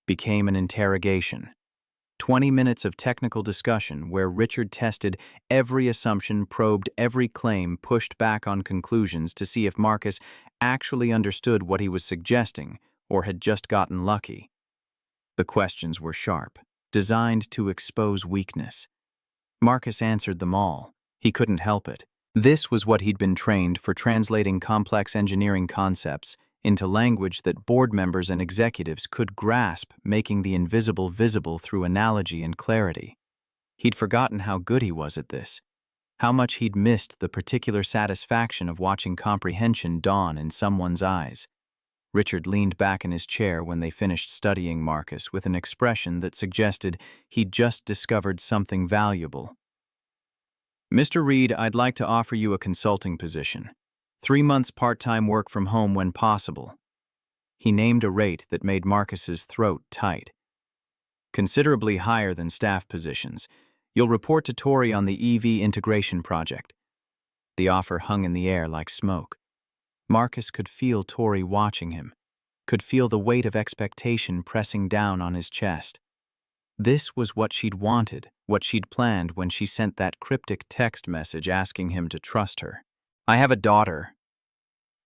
became an interrogation. 20 minutes of technical discussion where Richard tested every assumption, probed every claim, pushed back on conclusions to see if Marcus actually understood what he was suggesting or had just gotten lucky. The questions were sharp, designed to expose weakness. Marcus answered them all. He couldn't help it. This was what he'd been trained for, translating complex engineering concepts into language that board members and executives could grasp, making the invisible visible through analogy and clarity. He'd forgotten how good he was at this, how much he'd missed the particular satisfaction of watching comprehension dawn in someone's eyes. Richard leaned back in his chair when they finished studying Marcus with an expression that suggested he'd just discovered something valuable. "Mr. Reed, I'd like to offer you a consulting position. 3 months part-time work from home when possible." He named a rate that made Marcus's throat tight. "Considerably higher than staff positions. You'll report to Tori on the EV integration project." The offer hung in the air like smoke. Marcus could feel Tori watching him, could feel the weight of expectation pressing down on his chest. This was what she'd wanted, what she'd planned when she sent that cryptic text message asking him to trust her. "I have a daughter."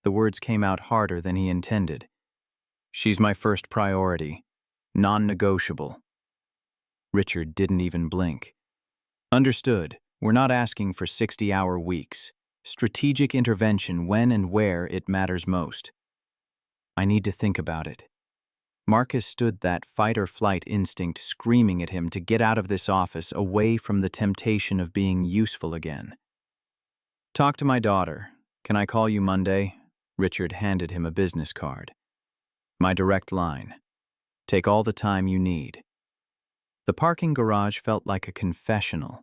The words came out harder than he intended. "She's my first priority. Non-negotiable." Richard didn't even blink. "Understood. We're not asking for 60-hour weeks. Strategic intervention when and where it matters most." "I need to think about it." Marcus stood, that fight-or-flight instinct screaming at him to get out of this office, away from the temptation of being useful again. "Talk to my daughter. Can I call you Monday?" Richard handed him a business card. "My direct line. Take all the time you need." The parking garage felt like a confessional.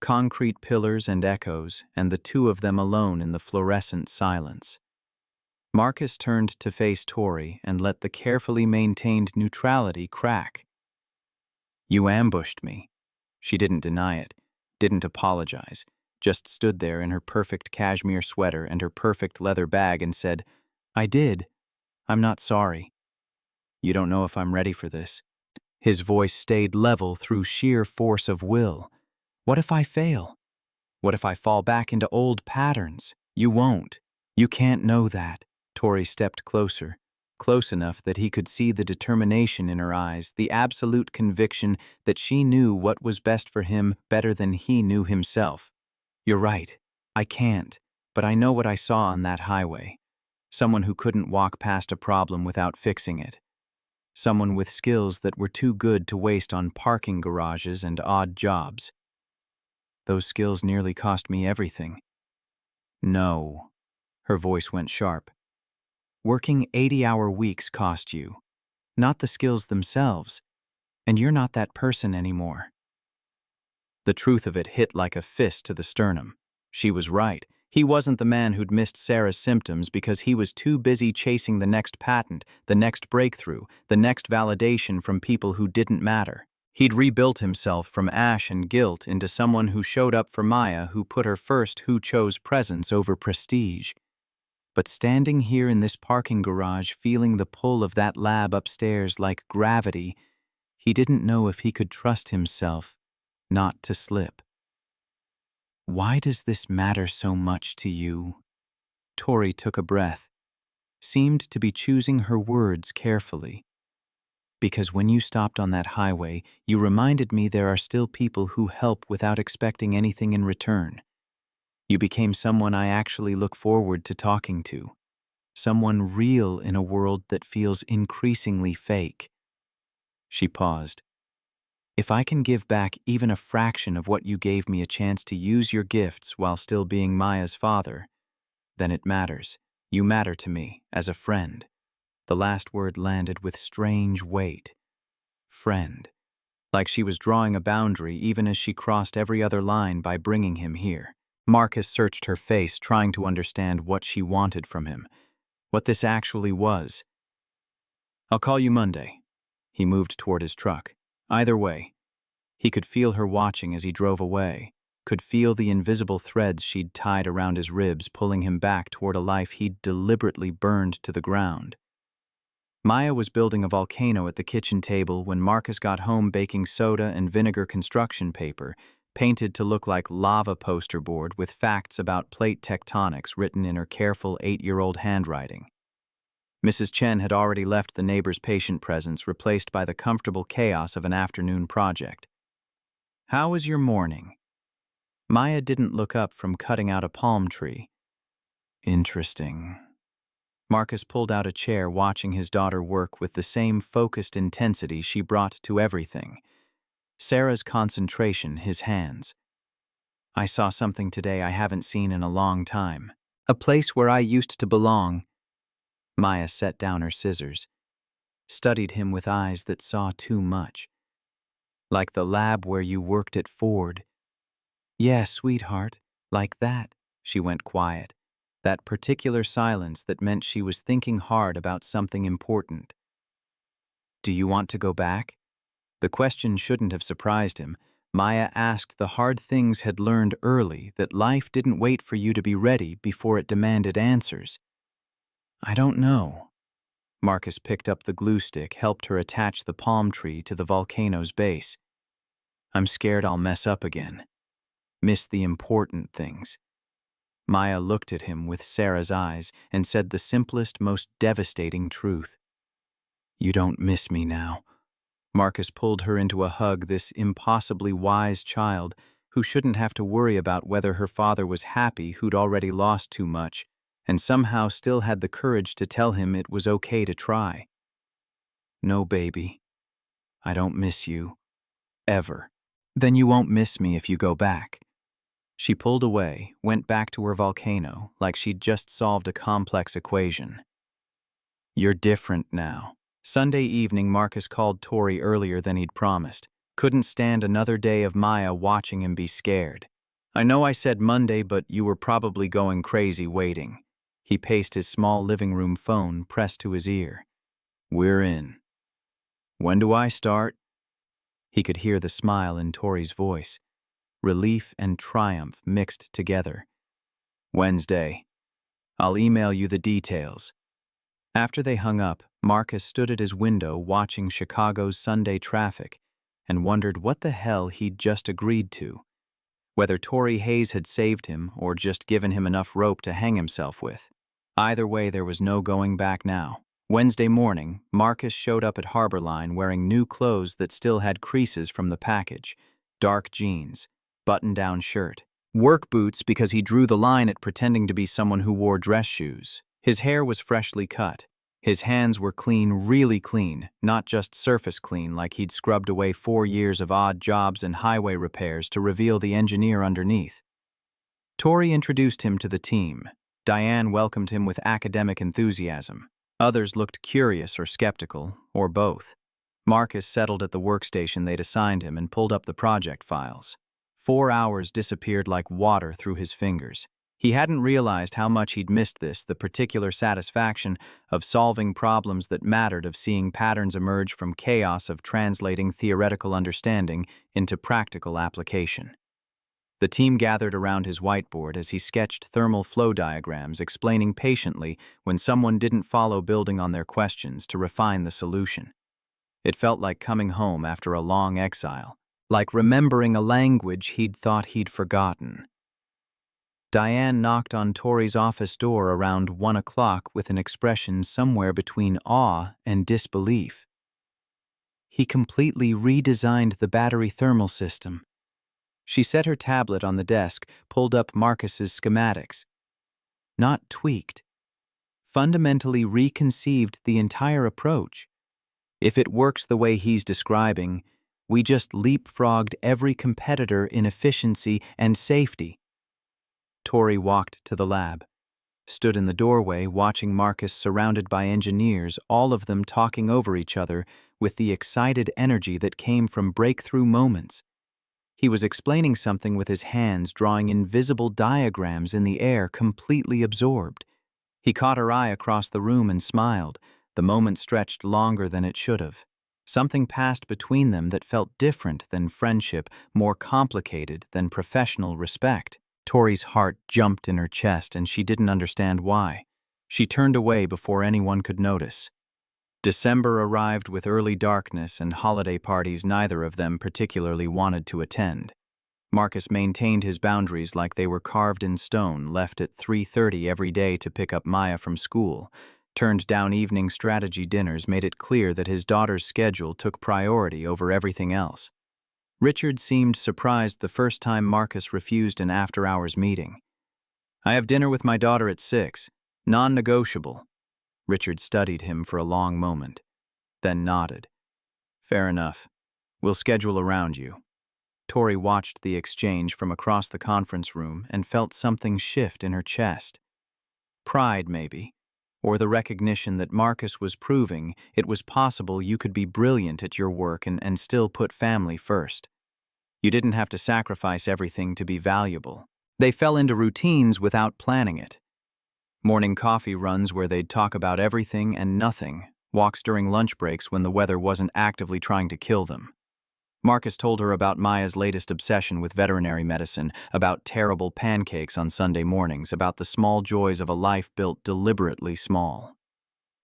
Concrete pillars and echoes, and the two of them alone in the fluorescent silence. Marcus turned to face Tori and let the carefully maintained neutrality crack. "You ambushed me." She didn't deny it, didn't apologize, just stood there in her perfect cashmere sweater and her perfect leather bag and said, "I did. I'm not sorry." "You don't know if I'm ready for this." His voice stayed level through sheer force of will. "What if I fail? What if I fall back into old patterns? You won't. You can't know that." Tori stepped closer, close enough that he could see the determination in her eyes, the absolute conviction that she knew what was best for him better than he knew himself. "You're right. I can't. But I know what I saw on that highway. Someone who couldn't walk past a problem without fixing it. Someone with skills that were too good to waste on parking garages and odd jobs. Those skills nearly cost me everything." "No." Her voice went sharp. "Working 80-hour weeks cost you, not the skills themselves, and you're not that person anymore." The truth of it hit like a fist to the sternum. She was right. He wasn't the man who'd missed Sarah's symptoms because he was too busy chasing the next patent, the next breakthrough, the next validation from people who didn't matter. He'd rebuilt himself from ash and guilt into someone who showed up for Maya, who put her first, who chose presence over prestige. But standing here in this parking garage, feeling the pull of that lab upstairs like gravity, he didn't know if he could trust himself not to slip. "Why does this matter so much to you?" Tori took a breath, seemed to be choosing her words carefully. "Because when you stopped on that highway, you reminded me there are still people who help without expecting anything in return. You became someone I actually look forward to talking to. Someone real in a world that feels increasingly fake." She paused. "If I can give back even a fraction of what you gave me a chance to use your gifts while still being Maya's father, then it matters. You matter to me, as a friend." The last word landed with strange weight. Friend. Like she was drawing a boundary even as she crossed every other line by bringing him here. Marcus searched her face, trying to understand what she wanted from him, what this actually was. "I'll call you Monday." He moved toward his truck. "Either way, He could feel her watching as he drove away, could feel the invisible threads she'd tied around his ribs pulling him back toward a life he'd deliberately burned to the ground. Maya was building a volcano at the kitchen table when Marcus got home baking soda and vinegar construction paper, painted to look like lava poster board with facts about plate tectonics written in her careful 8-year-old handwriting. Mrs. Chen had already left the neighbor's patient presence, replaced by the comfortable chaos of an afternoon project. "How was your morning?" Maya didn't look up from cutting out a palm tree. "Interesting." Marcus pulled out a chair, watching his daughter work with the same focused intensity she brought to everything. Sarah's concentration, his hands. "I saw something today I haven't seen in a long time. A place where I used to belong." Maya set down her scissors, studied him with eyes that saw too much. "Like the lab where you worked at Ford." "Yeah, sweetheart, like that." She went quiet. That particular silence that meant she was thinking hard about something important. "Do you want to go back?" The question shouldn't have surprised him. Maya asked the hard things had learned early, that life didn't wait for you to be ready before it demanded answers. "I don't know." Marcus picked up the glue stick, helped her attach the palm tree to the volcano's base. "I'm scared I'll mess up again. Miss the important things." Maya looked at him with Sarah's eyes and said the simplest, most devastating truth. "You don't miss me now." Marcus pulled her into a hug, this impossibly wise child who shouldn't have to worry about whether her father was happy, who'd already lost too much, and somehow still had the courage to tell him it was okay to try. "No, baby. I don't miss you. Ever." "Then you won't miss me if you go back." She pulled away, went back to her volcano, like she'd just solved a complex equation. "You're different now." Sunday evening, Marcus called Tori earlier than he'd promised. Couldn't stand another day of Maya watching him be scared. "I know I said Monday, but you were probably going crazy waiting." He paced his small living room phone pressed to his ear. "We're in." "When do I start?" He could hear the smile in Tori's voice. Relief and triumph mixed together. "Wednesday. I'll email you the details." After they hung up, Marcus stood at his window watching Chicago's Sunday traffic and wondered what the hell he'd just agreed to. Whether Tori Hayes had saved him or just given him enough rope to hang himself with. Either way, there was no going back now. Wednesday morning, Marcus showed up at Harborline wearing new clothes that still had creases from the package. Dark jeans, button-down shirt, work boots because he drew the line at pretending to be someone who wore dress shoes. His hair was freshly cut. His hands were clean, really clean, not just surface clean like he'd scrubbed away 4 years of odd jobs and highway repairs to reveal the engineer underneath. Tori introduced him to the team. Diane welcomed him with academic enthusiasm. Others looked curious or skeptical, or both. Marcus settled at the workstation they'd assigned him and pulled up the project files. 4 hours disappeared like water through his fingers. He hadn't realized how much he'd missed this, the particular satisfaction of solving problems that mattered, of seeing patterns emerge from chaos, of translating theoretical understanding into practical application. The team gathered around his whiteboard as he sketched thermal flow diagrams, explaining patiently when someone didn't follow, building on their questions to refine the solution. It felt like coming home after a long exile, like remembering a language he'd thought he'd forgotten. Diane knocked on Tori's office door around 1 o'clock with an expression somewhere between awe and disbelief. "He completely redesigned the battery thermal system." She set her tablet on the desk, pulled up Marcus's schematics. "Not tweaked. Fundamentally reconceived the entire approach. If it works the way he's describing, we just leapfrogged every competitor in efficiency and safety." Tori walked to the lab, stood in the doorway watching Marcus surrounded by engineers, all of them talking over each other with the excited energy that came from breakthrough moments. He was explaining something with his hands, drawing invisible diagrams in the air, completely absorbed. He caught her eye across the room and smiled. The moment stretched longer than it should have. Something passed between them that felt different than friendship, more complicated than professional respect. Tori's heart jumped in her chest and she didn't understand why. She turned away before anyone could notice. December arrived with early darkness and holiday parties neither of them particularly wanted to attend. Marcus maintained his boundaries like they were carved in stone, left at 3:30 every day to pick up Maya from school, turned down evening strategy dinners, made it clear that his daughter's schedule took priority over everything else. Richard seemed surprised the first time Marcus refused an after-hours meeting. "I have dinner with my daughter at 6. Non-negotiable." Richard studied him for a long moment, then nodded. "Fair enough. We'll schedule around you." Tori watched the exchange from across the conference room and felt something shift in her chest. Pride, maybe, or the recognition that Marcus was proving it was possible you could be brilliant at your work and still put family first. You didn't have to sacrifice everything to be valuable. They fell into routines without planning it. Morning coffee runs where they'd talk about everything and nothing, walks during lunch breaks when the weather wasn't actively trying to kill them. Marcus told her about Maya's latest obsession with veterinary medicine, about terrible pancakes on Sunday mornings, about the small joys of a life built deliberately small.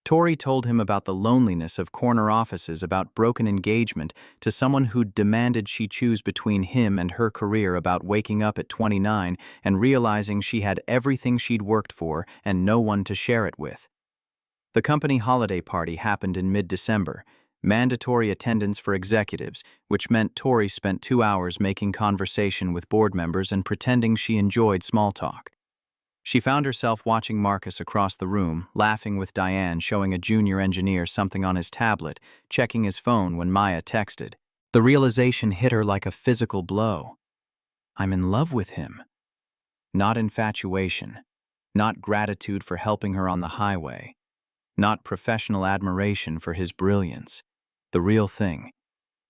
Tori told him about the loneliness of corner offices, about broken engagement to someone who'd demanded she choose between him and her career, about waking up at 29 and realizing she had everything she'd worked for and no one to share it with. The company holiday party happened in mid-December, mandatory attendance for executives, which meant Tori spent 2 hours making conversation with board members and pretending she enjoyed small talk. She found herself watching Marcus across the room, laughing with Diane, showing a junior engineer something on his tablet, checking his phone when Maya texted. The realization hit her like a physical blow. I'm in love with him. Not infatuation, not gratitude for helping her on the highway, not professional admiration for his brilliance. The real thing.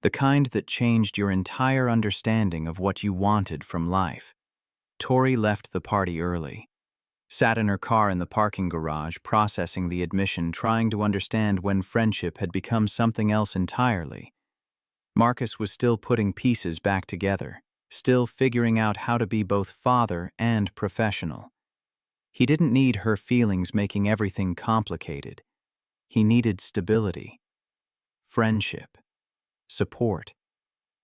The kind that changed your entire understanding of what you wanted from life. Tori left the party early. Sat in her car in the parking garage, processing the admission, trying to understand when friendship had become something else entirely. Marcus was still putting pieces back together, still figuring out how to be both father and professional. He didn't need her feelings making everything complicated. He needed stability, friendship, support,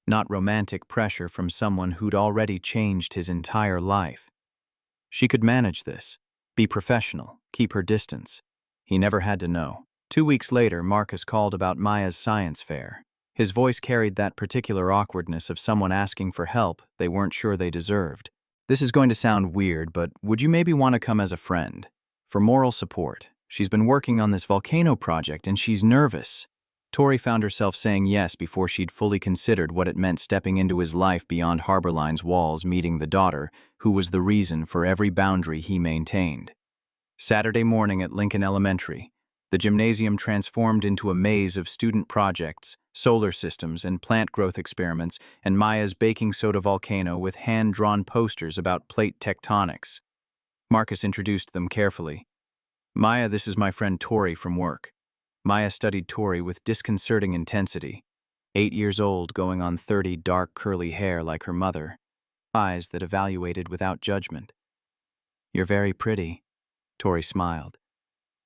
not romantic pressure from someone who'd already changed his entire life. She could manage this, be professional, keep her distance. He never had to know. 2 weeks later, Marcus called about Maya's science fair. His voice carried that particular awkwardness of someone asking for help they weren't sure they deserved. "This is going to sound weird, but would you maybe want to come as a friend? For moral support. She's been working on this volcano project and she's nervous." Tori found herself saying yes before she'd fully considered what it meant stepping into his life beyond Harborline's walls, meeting the daughter, who was the reason for every boundary he maintained. Saturday morning at Lincoln Elementary, the gymnasium transformed into a maze of student projects, solar systems, and plant growth experiments, and Maya's baking soda volcano with hand-drawn posters about plate tectonics. Marcus introduced them carefully. "Maya, this is my friend Tori from work." Maya studied Tori with disconcerting intensity. 8 years old, going on 30, dark curly hair like her mother. Eyes that evaluated without judgment. "You're very pretty." Tori smiled.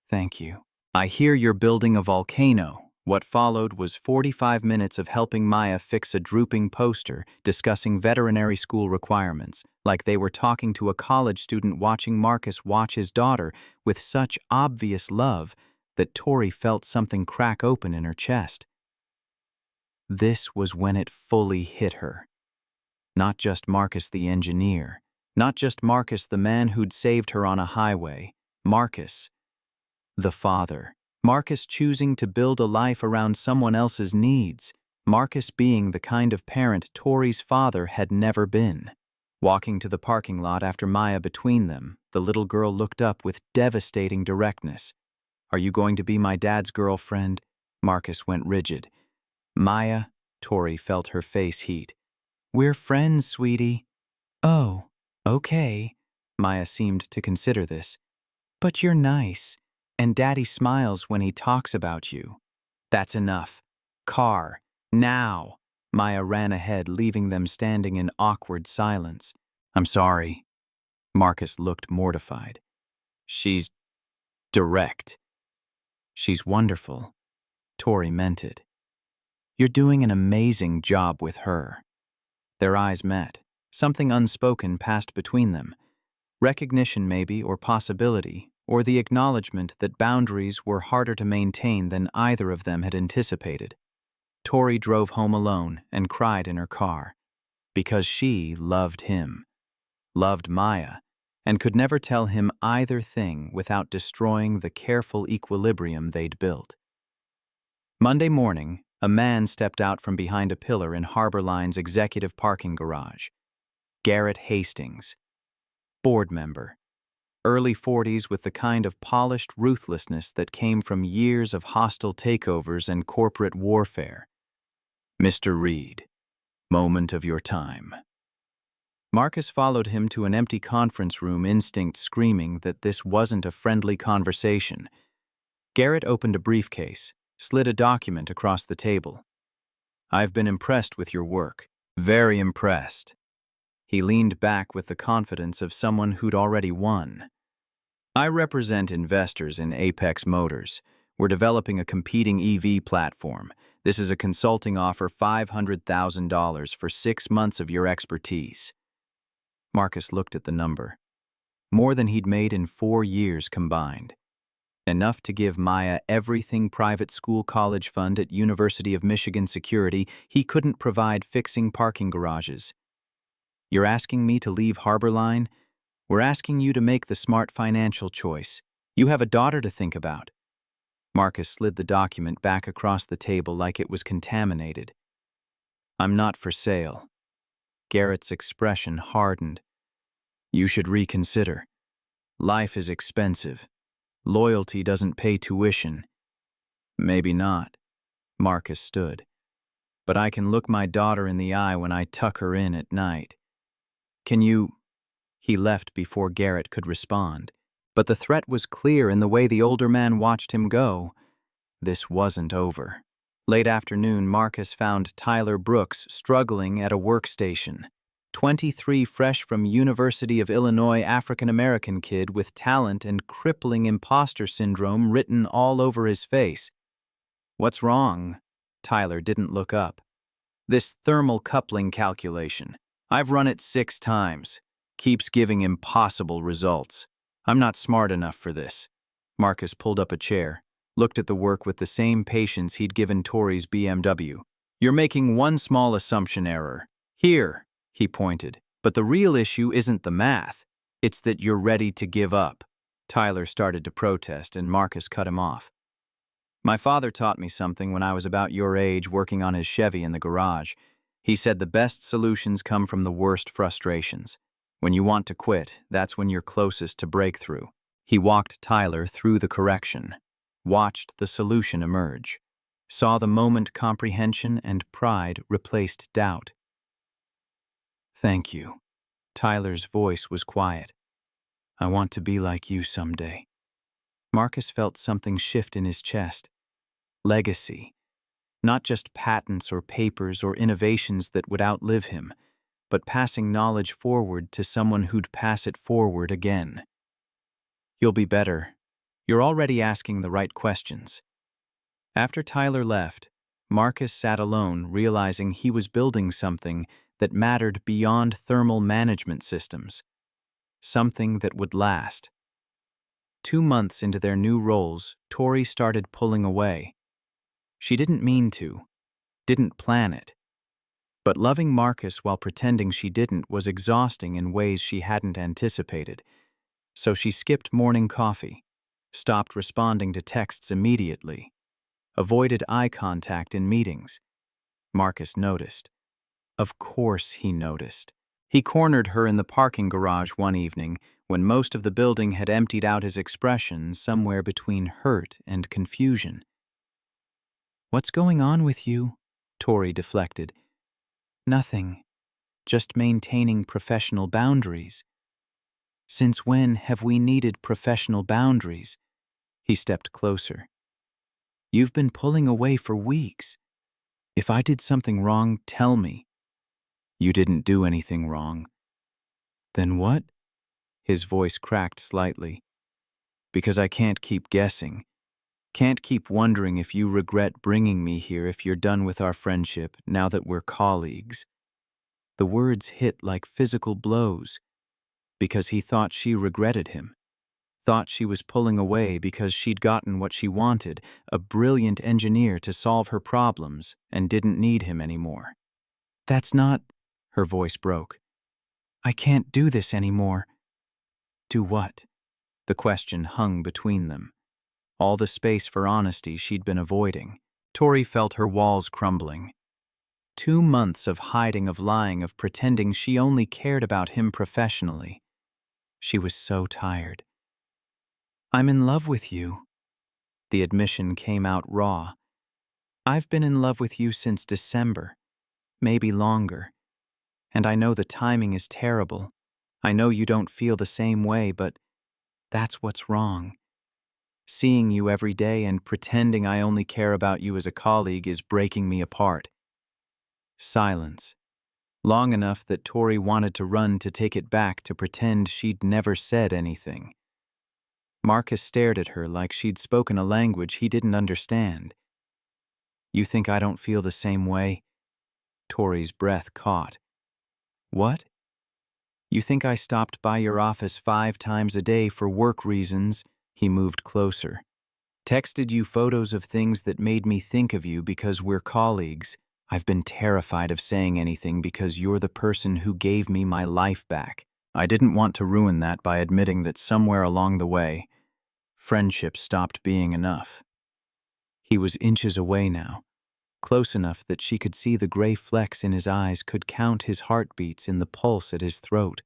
"Thank you. I hear you're building a volcano." What followed was 45 minutes of helping Maya fix a drooping poster, discussing veterinary school requirements, like they were talking to a college student, watching Marcus watch his daughter with such obvious love that Tori felt something crack open in her chest. This was when it fully hit her. Not just Marcus the engineer, not just Marcus the man who'd saved her on a highway. Marcus, the father. Marcus choosing to build a life around someone else's needs. Marcus being the kind of parent Tori's father had never been. Walking to the parking lot after Maya between them, the little girl looked up with devastating directness. "Are you going to be my dad's girlfriend?" Marcus went rigid. "Maya," Tori felt her face heat. "We're friends, sweetie." "Oh, okay." Maya seemed to consider this. "But you're nice, and Daddy smiles when he talks about you." "That's enough." Car. Now. Maya ran ahead, leaving them standing in awkward silence. I'm sorry. Marcus looked mortified. She's direct. She's wonderful. Tori meant it. You're doing an amazing job with her. Their eyes met. Something unspoken passed between them. Recognition maybe, or possibility, or the acknowledgement that boundaries were harder to maintain than either of them had anticipated. Tori drove home alone and cried in her car. Because she loved him, loved Maya, and could never tell him either thing without destroying the careful equilibrium they'd built. Monday morning, a man stepped out from behind a pillar in Harbor Line's executive parking garage. Garrett Hastings, board member, early 40s with the kind of polished ruthlessness that came from years of hostile takeovers and corporate warfare. Mr. Reed, moment of your time. Marcus followed him to an empty conference room, instinct screaming that this wasn't a friendly conversation. Garrett opened a briefcase, slid a document across the table. I've been impressed with your work. Very impressed. He leaned back with the confidence of someone who'd already won. I represent investors in Apex Motors. We're developing a competing EV platform. This is a consulting offer, $500,000 for 6 months of your expertise. Marcus looked at the number. More than he'd made in 4 years combined. Enough to give Maya everything private school college fund at University of Michigan security he couldn't provide fixing parking garages. You're asking me to leave Harbor Line? We're asking you to make the smart financial choice. You have a daughter to think about. Marcus slid the document back across the table like it was contaminated. I'm not for sale. Garrett's expression hardened. You should reconsider. Life is expensive. Loyalty doesn't pay tuition. Maybe not. Marcus stood. But I can look my daughter in the eye when I tuck her in at night. Can you... He left before Garrett could respond. But the threat was clear in the way the older man watched him go. This wasn't over. Late afternoon, Marcus found Tyler Brooks struggling at a workstation. 23, fresh from University of Illinois African-American kid with talent and crippling imposter syndrome written all over his face. What's wrong? Tyler didn't look up. This thermal coupling calculation. I've run it 6 times. Keeps giving impossible results. I'm not smart enough for this. Marcus pulled up a chair, looked at the work with the same patience he'd given Tori's BMW. You're making one small assumption error. Here, he pointed. But the real issue isn't the math. It's that you're ready to give up. Tyler started to protest, and Marcus cut him off. My father taught me something when I was about your age working on his Chevy in the garage. He said the best solutions come from the worst frustrations. When you want to quit, that's when you're closest to breakthrough. He walked Tyler through the correction, watched the solution emerge, saw the moment comprehension and pride replaced doubt. Thank you. Tyler's voice was quiet. I want to be like you someday. Marcus felt something shift in his chest. Legacy. Not just patents or papers or innovations that would outlive him, but passing knowledge forward to someone who'd pass it forward again. You'll be better. You're already asking the right questions. After Tyler left, Marcus sat alone, realizing he was building something that mattered beyond thermal management systems. Something that would last. 2 months into their new roles, Tori started pulling away. She didn't mean to, didn't plan it. But loving Marcus while pretending she didn't was exhausting in ways she hadn't anticipated. So she skipped morning coffee, stopped responding to texts immediately, avoided eye contact in meetings. Marcus noticed. Of course he noticed. He cornered her in the parking garage one evening when most of the building had emptied out his expression somewhere between hurt and confusion. What's going on with you? Tori deflected. Nothing. Just maintaining professional boundaries. Since when have we needed professional boundaries? He stepped closer. You've been pulling away for weeks. If I did something wrong, tell me. You didn't do anything wrong. Then what? His voice cracked slightly. Because I can't keep guessing. Can't keep wondering if you regret bringing me here if you're done with our friendship now that we're colleagues. The words hit like physical blows because he thought she regretted him. Thought she was pulling away because she'd gotten what she wanted, a brilliant engineer to solve her problems, and didn't need him anymore. That's not... Her voice broke. I can't do this anymore. Do what? The question hung between them. All the space for honesty she'd been avoiding. Tori felt her walls crumbling. 2 months of hiding, of lying, of pretending she only cared about him professionally. She was so tired. I'm in love with you. The admission came out raw. I've been in love with you since December, maybe longer. And I know the timing is terrible. I know you don't feel the same way, but that's what's wrong. Seeing you every day and pretending I only care about you as a colleague is breaking me apart. Silence. Long enough that Tori wanted to run to take it back to pretend she'd never said anything. Marcus stared at her like she'd spoken a language he didn't understand. You think I don't feel the same way? Tori's breath caught. What? You think I stopped by your office 5 times a day for work reasons? He moved closer. Texted you photos of things that made me think of you because we're colleagues. I've been terrified of saying anything because you're the person who gave me my life back. I didn't want to ruin that by admitting that somewhere along the way, friendship stopped being enough. He was inches away now, close enough that she could see the gray flecks in his eyes, could count his heartbeats in the pulse at his throat.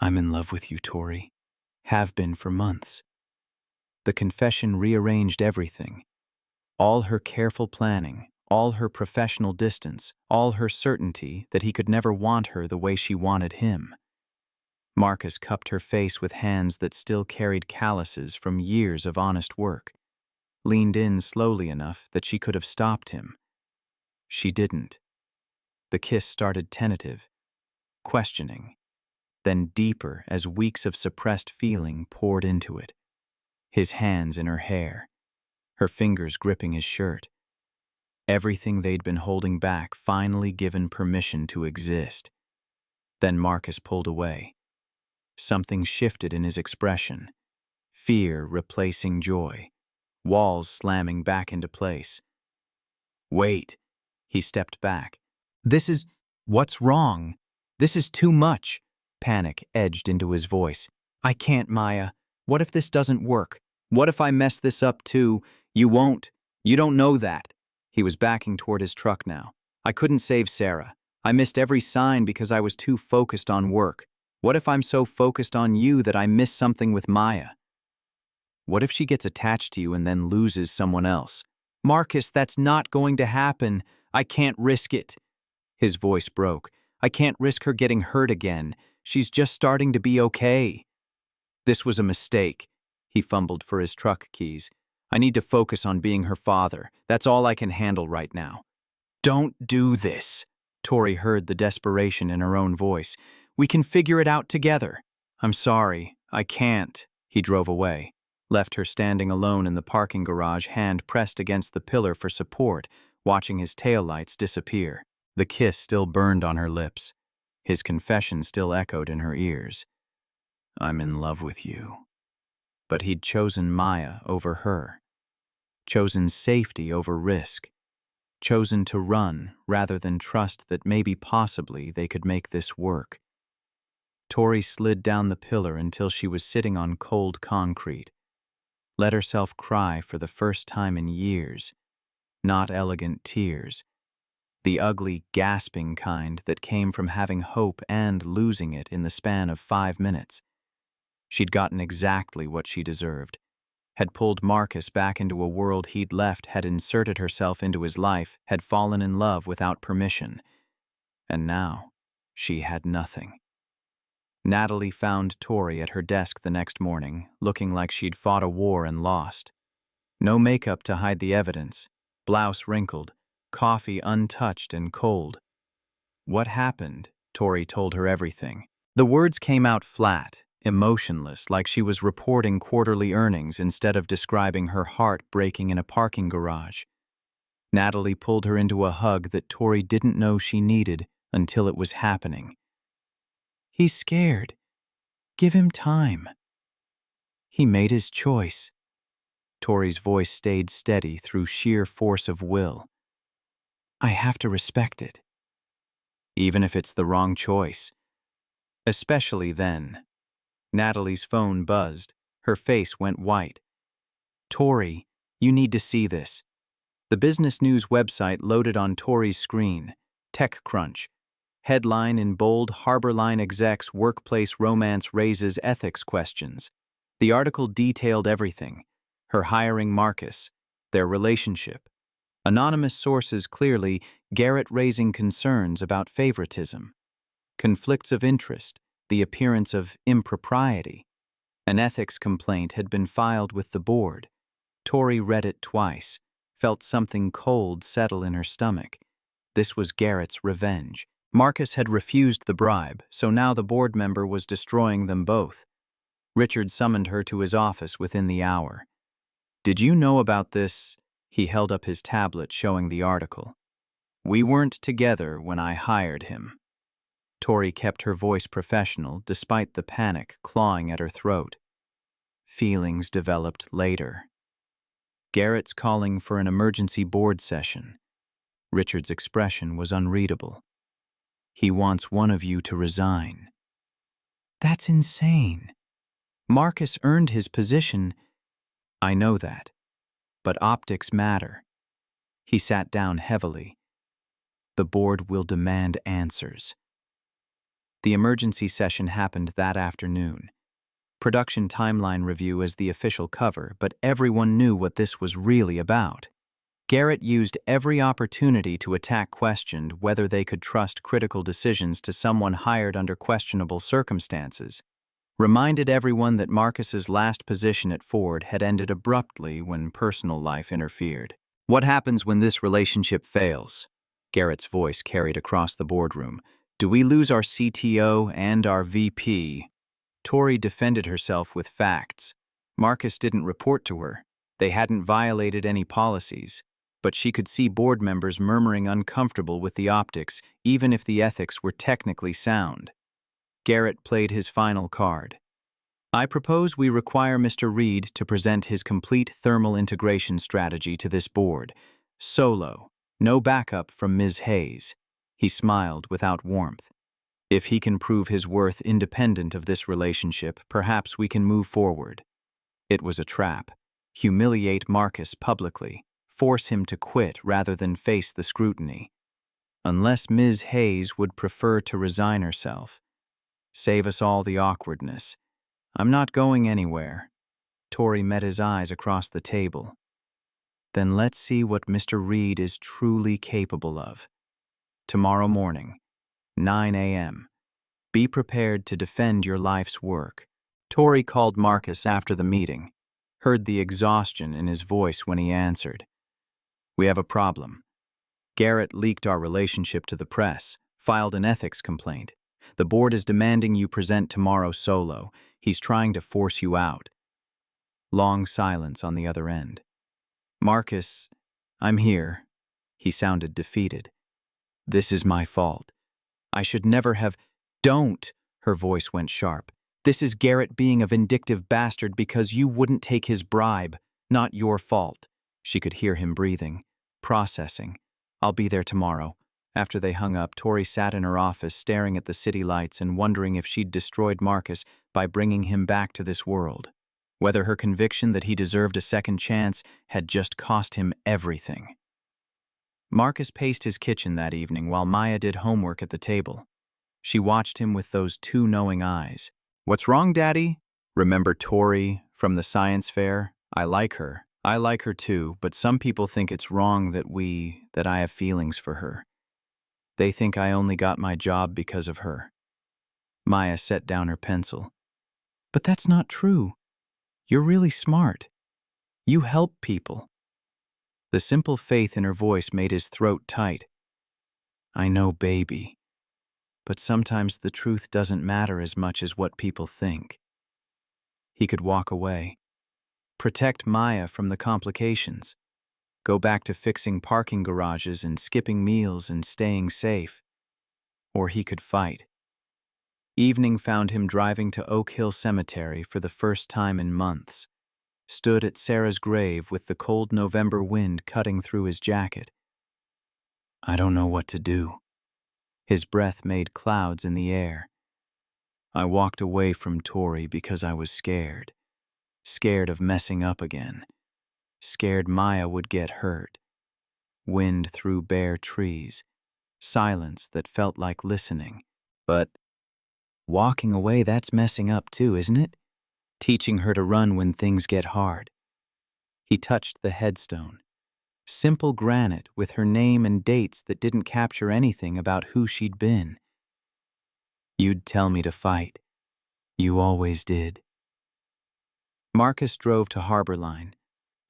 I'm in love with you, Tori. Have been for months. The confession rearranged everything. All her careful planning, all her professional distance, all her certainty that he could never want her the way she wanted him. Marcus cupped her face with hands that still carried calluses from years of honest work, leaned in slowly enough that she could have stopped him. She didn't. The kiss started tentative, questioning, then deeper as weeks of suppressed feeling poured into it. His hands in her hair, her fingers gripping his shirt. Everything they'd been holding back finally given permission to exist. Then Marcus pulled away. Something shifted in his expression. Fear replacing joy. Walls slamming back into place. Wait. He stepped back. What's wrong? This is too much. Panic edged into his voice. I can't, Maya. What if this doesn't work? What if I mess this up too? You won't. You don't know that. He was backing toward his truck now. I couldn't save Sarah. I missed every sign because I was too focused on work. What if I'm so focused on you that I miss something with Maya? What if she gets attached to you and then loses someone else? Marcus, that's not going to happen. I can't risk it. His voice broke. I can't risk her getting hurt again. She's just starting to be okay. This was a mistake. He fumbled for his truck keys. I need to focus on being her father. That's all I can handle right now. Don't do this. Tori heard the desperation in her own voice. We can figure it out together. I'm sorry, I can't. He drove away, left her standing alone in the parking garage, hand pressed against the pillar for support, watching his taillights disappear. The kiss still burned on her lips. His confession still echoed in her ears. I'm in love with you. But he'd chosen Maya over her. Chosen safety over risk. Chosen to run rather than trust that maybe possibly they could make this work. Tori slid down the pillar until she was sitting on cold concrete. Let herself cry for the first time in years. Not elegant tears. The ugly, gasping kind that came from having hope and losing it in the span of 5 minutes. She'd gotten exactly what she deserved. Had pulled Marcus back into a world he'd left, had inserted herself into his life, had fallen in love without permission. And now, she had nothing. Natalie found Tori at her desk the next morning, looking like she'd fought a war and lost. No makeup to hide the evidence, blouse wrinkled, coffee untouched and cold. What happened? Tori told her everything. The words came out flat, emotionless, like she was reporting quarterly earnings instead of describing her heart breaking in a parking garage. Natalie pulled her into a hug that Tori didn't know she needed until it was happening. He's scared. Give him time. He made his choice. Tori's voice stayed steady through sheer force of will. I have to respect it. Even if it's the wrong choice. Especially then. Natalie's phone buzzed. Her face went white. Tori, you need to see this. The business news website loaded on Tori's screen. TechCrunch. Headline in bold, Harbor Line execs workplace romance raises ethics questions. The article detailed everything. Her hiring Marcus. Their relationship. Anonymous sources clearly, Garrett raising concerns about favoritism. Conflicts of interest, the appearance of impropriety. An ethics complaint had been filed with the board. Tori read it twice, felt something cold settle in her stomach. This was Garrett's revenge. Marcus had refused the bribe, so now the board member was destroying them both. Richard summoned her to his office within the hour. Did you know about this? He held up his tablet showing the article. We weren't together when I hired him. Tori kept her voice professional despite the panic clawing at her throat. Feelings developed later. Garrett's calling for an emergency board session. Richard's expression was unreadable. He wants one of you to resign. That's insane. Marcus earned his position. I know that. But optics matter. He sat down heavily. The board will demand answers. The emergency session happened that afternoon. Production timeline review as the official cover, but everyone knew what this was really about. Garrett used every opportunity to attack questioned whether they could trust critical decisions to someone hired under questionable circumstances. Reminded everyone that Marcus's last position at Ford had ended abruptly when personal life interfered. What happens when this relationship fails? Garrett's voice carried across the boardroom. Do we lose our CTO and our VP? Tori defended herself with facts. Marcus didn't report to her. They hadn't violated any policies. But she could see board members murmuring uncomfortable with the optics, even if the ethics were technically sound. Garrett played his final card. I propose we require Mr. Reed to present his complete thermal integration strategy to this board. Solo. No backup from Ms. Hayes. He smiled without warmth. If he can prove his worth independent of this relationship, perhaps we can move forward. It was a trap. Humiliate Marcus publicly. Force him to quit rather than face the scrutiny. Unless Ms. Hayes would prefer to resign herself. Save us all the awkwardness. I'm not going anywhere. Tori met his eyes across the table. Then let's see what Mr. Reed is truly capable of. Tomorrow morning, 9 a.m. Be prepared to defend your life's work. Tori called Marcus after the meeting, heard the exhaustion in his voice when he answered. We have a problem. Garrett leaked our relationship to the press, filed an ethics complaint. The board is demanding you present tomorrow solo. He's trying to force you out. Long silence on the other end. Marcus, I'm here. He sounded defeated. This is my fault. I should never have... Don't! Her voice went sharp. This is Garrett being a vindictive bastard because you wouldn't take his bribe. Not your fault. She could hear him breathing, processing. I'll be there tomorrow. After they hung up, Tori sat in her office staring at the city lights and wondering if she'd destroyed Marcus by bringing him back to this world. Whether her conviction that he deserved a second chance had just cost him everything. Marcus paced his kitchen that evening while Maya did homework at the table. She watched him with those two knowing eyes. What's wrong, Daddy? Remember Tori from the science fair? I like her. I like her too, but some people think it's wrong that I have feelings for her. They think I only got my job because of her. Maya set down her pencil. But that's not true. You're really smart. You help people. The simple faith in her voice made his throat tight. I know, baby, but sometimes the truth doesn't matter as much as what people think. He could walk away, protect Maya from the complications, go back to fixing parking garages and skipping meals and staying safe. Or he could fight. Evening found him driving to Oak Hill Cemetery for the first time in months, stood at Sarah's grave with the cold November wind cutting through his jacket. I don't know what to do. His breath made clouds in the air. I walked away from Tori because I was scared. Scared of messing up again. Scared Maya would get hurt. Wind through bare trees. Silence that felt like listening. But walking away, that's messing up too, isn't it? Teaching her to run when things get hard. He touched the headstone. Simple granite with her name and dates that didn't capture anything about who she'd been. You'd tell me to fight. You always did. Marcus drove to Harbor Line,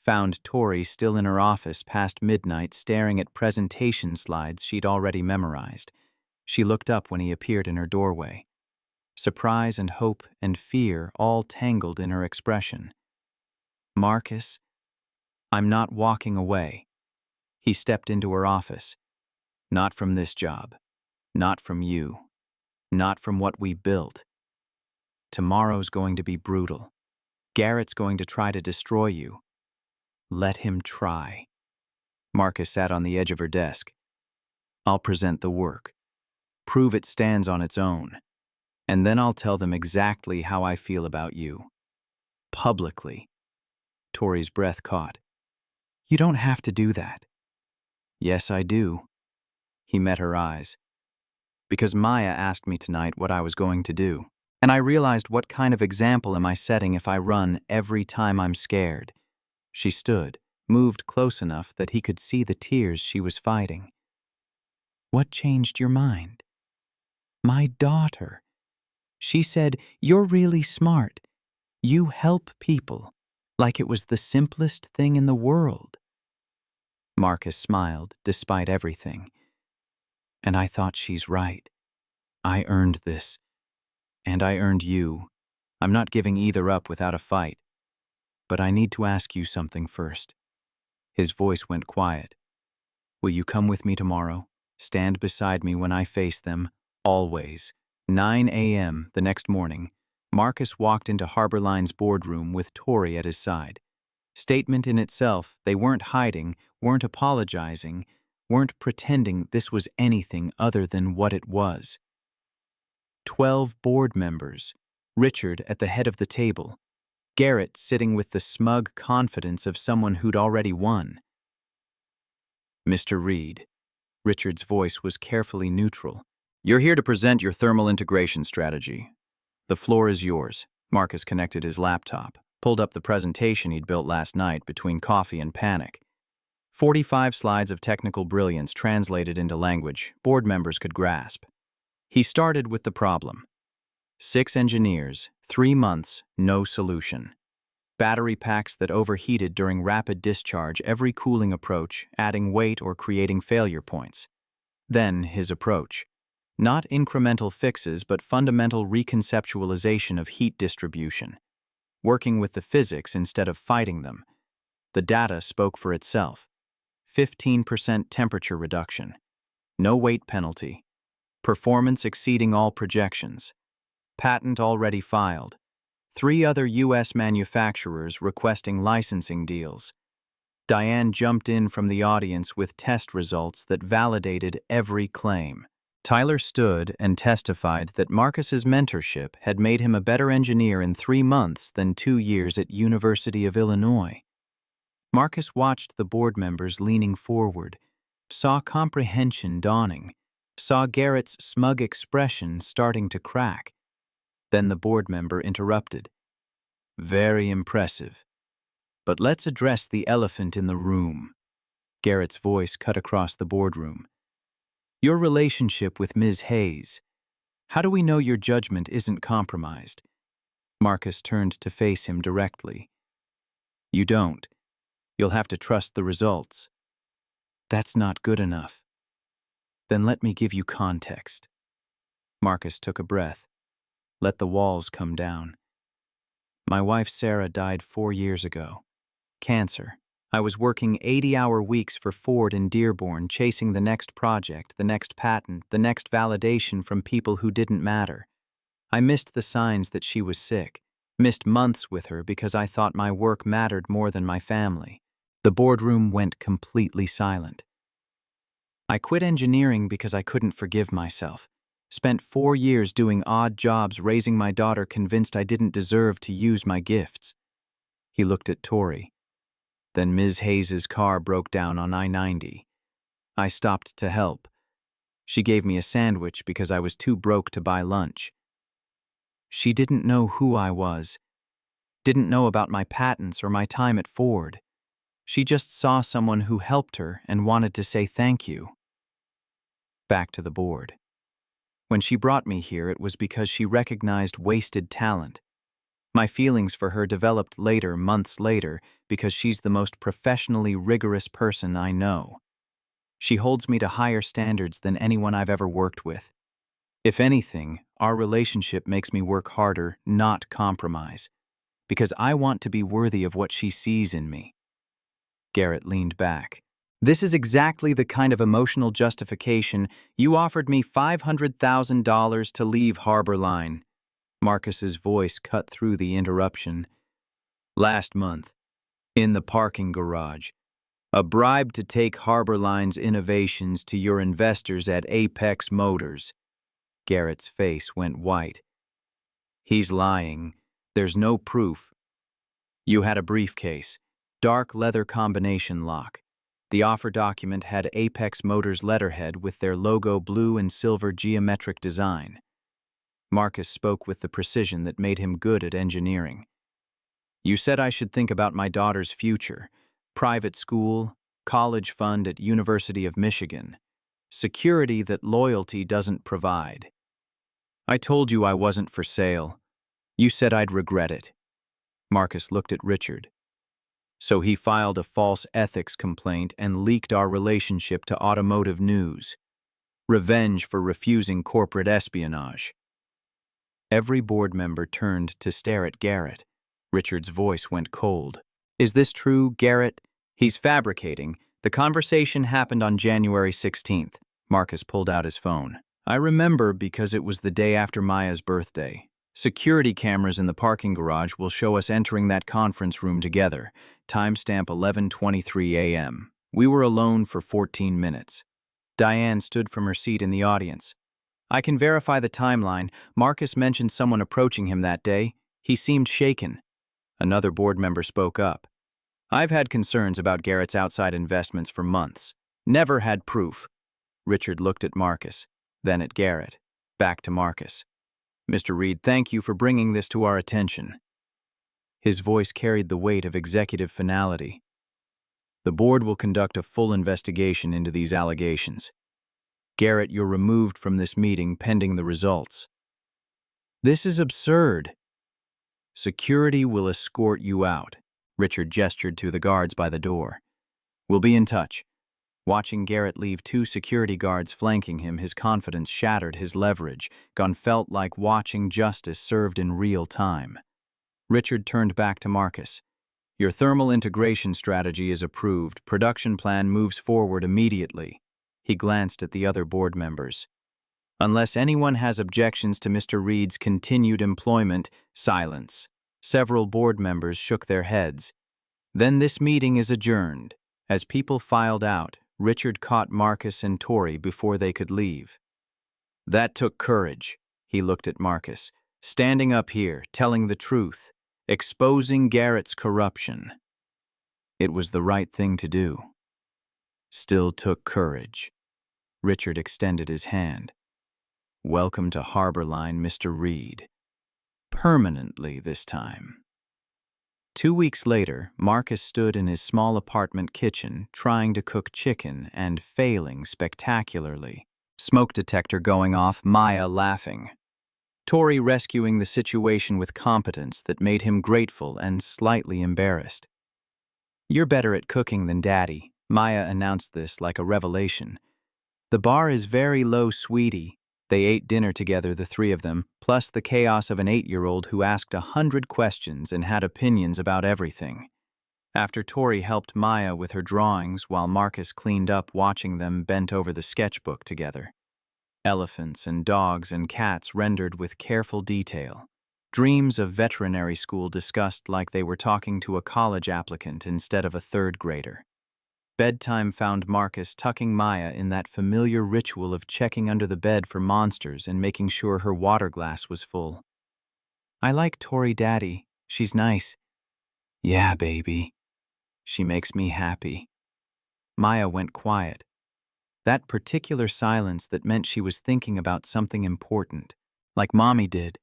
found Tori still in her office past midnight staring at presentation slides she'd already memorized. She looked up when he appeared in her doorway. Surprise and hope and fear all tangled in her expression. Marcus, I'm not walking away. He stepped into her office. Not from this job. Not from you. Not from what we built. Tomorrow's going to be brutal. Garrett's going to try to destroy you. Let him try. Marcus sat on the edge of her desk. I'll present the work. Prove it stands on its own. And then I'll tell them exactly how I feel about you. Publicly. Tori's breath caught. You don't have to do that. Yes, I do. He met her eyes. Because Maya asked me tonight what I was going to do. And I realized, what kind of example am I setting if I run every time I'm scared? She stood, moved close enough that he could see the tears she was fighting. What changed your mind? My daughter. She said, you're really smart. You help people, like it was the simplest thing in the world. Marcus smiled, despite everything. And I thought, she's right. I earned this. And I earned you. I'm not giving either up without a fight. But I need to ask you something first. His voice went quiet. Will you come with me tomorrow? Stand beside me when I face them, always. 9 a.m. the next morning, Marcus walked into Harbor Line's boardroom with Tori at his side. Statement in itself, they weren't hiding, weren't apologizing, weren't pretending this was anything other than what it was. 12 board members, Richard at the head of the table, Garrett sitting with the smug confidence of someone who'd already won. Mr. Reed, Richard's voice was carefully neutral. You're here to present your thermal integration strategy. The floor is yours. Marcus connected his laptop, pulled up the presentation he'd built last night between coffee and panic. 45 slides of technical brilliance translated into language board members could grasp. He started with the problem. 6 engineers, 3 months, no solution. Battery packs that overheated during rapid discharge, every cooling approach, adding weight or creating failure points. Then his approach. Not incremental fixes, but fundamental reconceptualization of heat distribution. Working with the physics instead of fighting them. The data spoke for itself. 15% temperature reduction. No weight penalty. Performance exceeding all projections. Patent already filed. 3 other U.S. manufacturers requesting licensing deals. Diane jumped in from the audience with test results that validated every claim. Tyler stood and testified that Marcus's mentorship had made him a better engineer in 3 months than 2 years at University of Illinois. Marcus watched the board members leaning forward, saw comprehension dawning, saw Garrett's smug expression starting to crack. Then the board member interrupted. Very impressive. But let's address the elephant in the room. Garrett's voice cut across the boardroom. Your relationship with Ms. Hayes. How do we know your judgment isn't compromised? Marcus turned to face him directly. You don't. You'll have to trust the results. That's not good enough. Then let me give you context. Marcus took a breath. Let the walls come down. My wife Sarah died 4 years ago. Cancer. I was working 80-hour weeks for Ford in Dearborn, chasing the next project, the next patent, the next validation from people who didn't matter. I missed the signs that she was sick, missed months with her because I thought my work mattered more than my family. The boardroom went completely silent. I quit engineering because I couldn't forgive myself. Spent 4 years doing odd jobs raising my daughter, convinced I didn't deserve to use my gifts. He looked at Tori. Then Ms. Hayes's car broke down on I-90. I stopped to help. She gave me a sandwich because I was too broke to buy lunch. She didn't know who I was, didn't know about my patents or my time at Ford. She just saw someone who helped her and wanted to say thank you. Back to the board. When she brought me here, it was because she recognized wasted talent. My feelings for her developed later, months later, because she's the most professionally rigorous person I know. She holds me to higher standards than anyone I've ever worked with. If anything, our relationship makes me work harder, not compromise, because I want to be worthy of what she sees in me. Garrett leaned back. This is exactly the kind of emotional justification. You offered me $500,000 to leave Harborline. Marcus's voice cut through the interruption. Last month, in the parking garage, a bribe to take Harborline's innovations to your investors at Apex Motors. Garrett's face went white. He's lying. There's no proof. You had a briefcase, dark leather combination lock. The offer document had Apex Motors letterhead with their logo blue and silver geometric design. Marcus spoke with the precision that made him good at engineering. You said I should think about my daughter's future. Private school, college fund at University of Michigan. Security that loyalty doesn't provide. I told you I wasn't for sale. You said I'd regret it. Marcus looked at Richard. So he filed a false ethics complaint and leaked our relationship to automotive news. Revenge for refusing corporate espionage. Every board member turned to stare at Garrett. Richard's voice went cold. Is this true, Garrett? He's fabricating. The conversation happened on January 16th. Marcus pulled out his phone. I remember because it was the day after Maya's birthday. Security cameras in the parking garage will show us entering that conference room together. Timestamp 11:23 a.m. We were alone for 14 minutes. Diane stood from her seat in the audience. I can verify the timeline. Marcus mentioned someone approaching him that day. He seemed shaken. Another board member spoke up. I've had concerns about Garrett's outside investments for months. Never had proof. Richard looked at Marcus, then at Garrett, back to Marcus. Mr. Reed, thank you for bringing this to our attention. His voice carried the weight of executive finality. The board will conduct a full investigation into these allegations. Garrett, you're removed from this meeting pending the results. This is absurd. Security will escort you out. Richard gestured to the guards by the door. We'll be in touch. Watching Garrett leave 2 security guards flanking him, his confidence shattered his leverage. Gunn felt like watching justice served in real time. Richard turned back to Marcus. Your thermal integration strategy is approved. Production plan moves forward immediately. He glanced at the other board members. Unless anyone has objections to Mr. Reed's continued employment, silence. Several board members shook their heads. Then this meeting is adjourned. As people filed out, Richard caught Marcus and Tori before they could leave. That took courage. He looked at Marcus. Standing up here, telling the truth, exposing Garrett's corruption. It was the right thing to do. Still took courage. Richard extended his hand. Welcome to Harborline, Mr. Reed. Permanently this time. 2 weeks later, Marcus stood in his small apartment kitchen trying to cook chicken and failing spectacularly. Smoke detector going off, Maya laughing. Tori rescuing the situation with competence that made him grateful and slightly embarrassed. You're better at cooking than Daddy, Maya announced this like a revelation. "The bar is very low, sweetie." They ate dinner together, the three of them, plus the chaos of an 8-year-old who asked 100 questions and had opinions about everything. After Tori helped Maya with her drawings while Marcus cleaned up watching them bent over the sketchbook together. Elephants and dogs and cats rendered with careful detail. Dreams of veterinary school discussed like they were talking to a college applicant instead of a third grader. Bedtime found Marcus tucking Maya in that familiar ritual of checking under the bed for monsters and making sure her water glass was full. "I like Tori, Daddy. She's nice." "Yeah, baby. She makes me happy." Maya went quiet. That particular silence that meant she was thinking about something important, like Mommy did.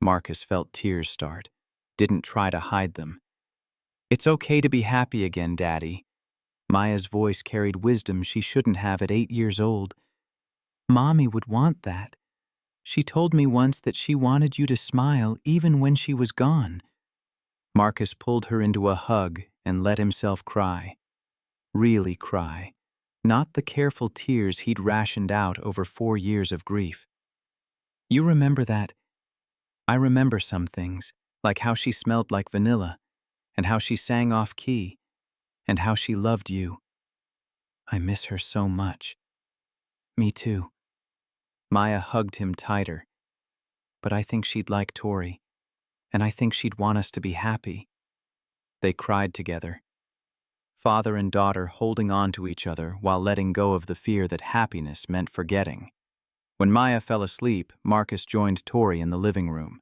Marcus felt tears start, didn't try to hide them. "It's okay to be happy again, Daddy." Maya's voice carried wisdom she shouldn't have at 8 years old. "Mommy would want that. She told me once that she wanted you to smile even when she was gone." Marcus pulled her into a hug and let himself cry. Really cry. Not the careful tears he'd rationed out over 4 years of grief. "You remember that?" "I remember some things, like how she smelled like vanilla, and how she sang off-key, and how she loved you. I miss her so much." "Me too." Maya hugged him tighter. "But I think she'd like Tori, and I think she'd want us to be happy." They cried together, father and daughter holding on to each other while letting go of the fear that happiness meant forgetting. When Maya fell asleep, Marcus joined Tori in the living room.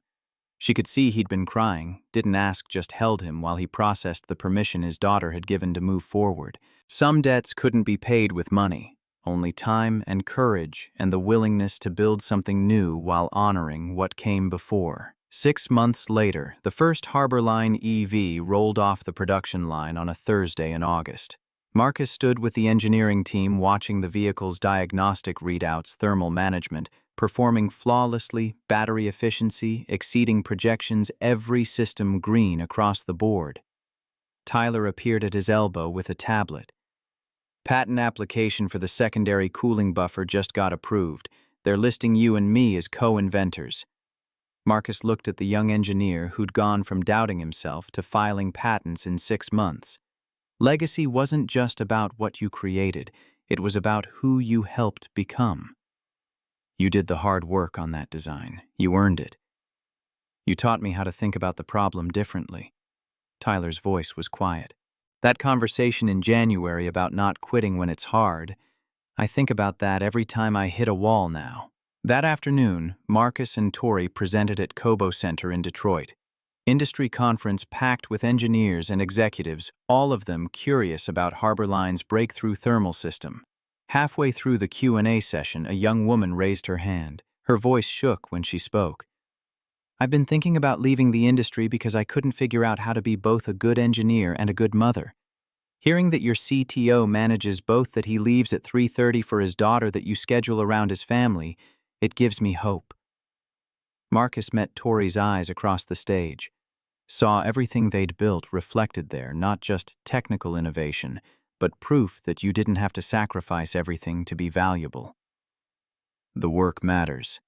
She could see he'd been crying, didn't ask, just held him while he processed the permission his daughter had given to move forward. Some debts couldn't be paid with money, only time and courage and the willingness to build something new while honoring what came before. 6 months later, the first Harbor Line EV rolled off the production line on a Thursday in August. Marcus stood with the engineering team watching the vehicle's diagnostic readouts, thermal management, performing flawlessly, battery efficiency, exceeding projections, every system green across the board. Tyler appeared at his elbow with a tablet. "Patent application for the secondary cooling buffer just got approved. They're listing you and me as co-inventors." Marcus looked at the young engineer who'd gone from doubting himself to filing patents in 6 months. Legacy wasn't just about what you created, it was about who you helped become. "You did the hard work on that design. You earned it. You taught me how to think about the problem differently." Tyler's voice was quiet. "That conversation in January about not quitting when it's hard, I think about that every time I hit a wall now." That afternoon, Marcus and Tori presented at Cobo Center in Detroit. Industry conference packed with engineers and executives, all of them curious about Harbor Line's breakthrough thermal system. Halfway through the Q&A session, a young woman raised her hand. Her voice shook when she spoke. "I've been thinking about leaving the industry because I couldn't figure out how to be both a good engineer and a good mother. Hearing that your CTO manages both, that he leaves at 3:30 for his daughter, that you schedule around his family, it gives me hope." Marcus met Tori's eyes across the stage, saw everything they'd built reflected there, not just technical innovation, but proof that you didn't have to sacrifice everything to be valuable. "The work matters,"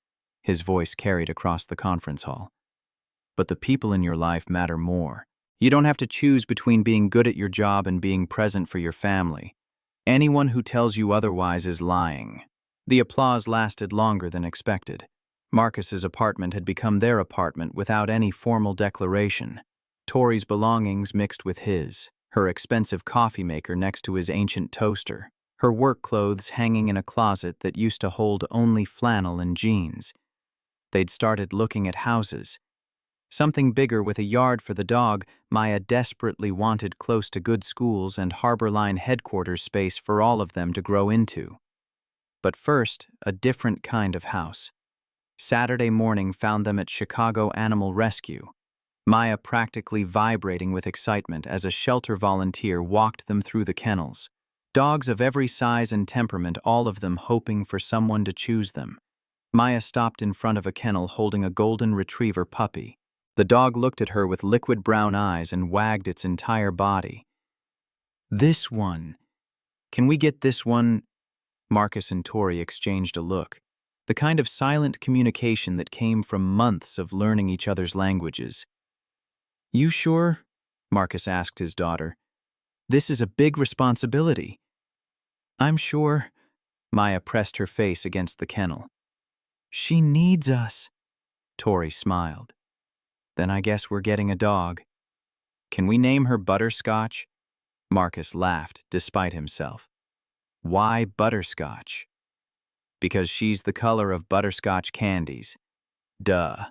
his voice carried across the conference hall. "But the people in your life matter more. You don't have to choose between being good at your job and being present for your family. Anyone who tells you otherwise is lying." The applause lasted longer than expected. Marcus's apartment had become their apartment without any formal declaration. Tori's belongings mixed with his, her expensive coffee maker next to his ancient toaster, her work clothes hanging in a closet that used to hold only flannel and jeans. They'd started looking at houses. Something bigger with a yard for the dog Maya desperately wanted, close to good schools and Harbor Line headquarters space for all of them to grow into. But first, a different kind of house. Saturday morning found them at Chicago Animal Rescue. Maya practically vibrating with excitement as a shelter volunteer walked them through the kennels. Dogs of every size and temperament, all of them hoping for someone to choose them. Maya stopped in front of a kennel holding a golden retriever puppy. The dog looked at her with liquid brown eyes and wagged its entire body. "This one," Can we get this one? Marcus and Tori exchanged a look. The kind of silent communication that came from months of learning each other's languages. You sure? Marcus asked his daughter. This is a big responsibility. I'm sure. Maya pressed her face against the kennel. She needs us. Tori smiled. Then I guess we're getting a dog. Can we name her Butterscotch? Marcus laughed, despite himself. Why butterscotch? Because she's the color of butterscotch candies. Duh.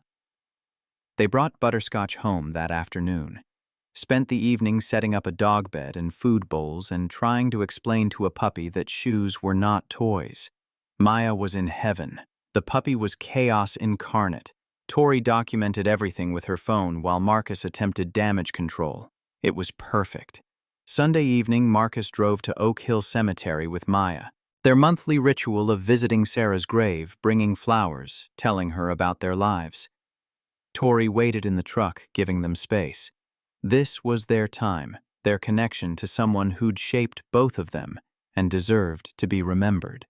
They brought Butterscotch home that afternoon, spent the evening setting up a dog bed and food bowls and trying to explain to a puppy that shoes were not toys. Maya was in heaven. The puppy was chaos incarnate. Tori documented everything with her phone while Marcus attempted damage control. It was perfect. Sunday evening, Marcus drove to Oak Hill Cemetery with Maya. Their monthly ritual of visiting Sarah's grave, bringing flowers, telling her about their lives. Tori waited in the truck, giving them space. This was their time, their connection to someone who'd shaped both of them and deserved to be remembered.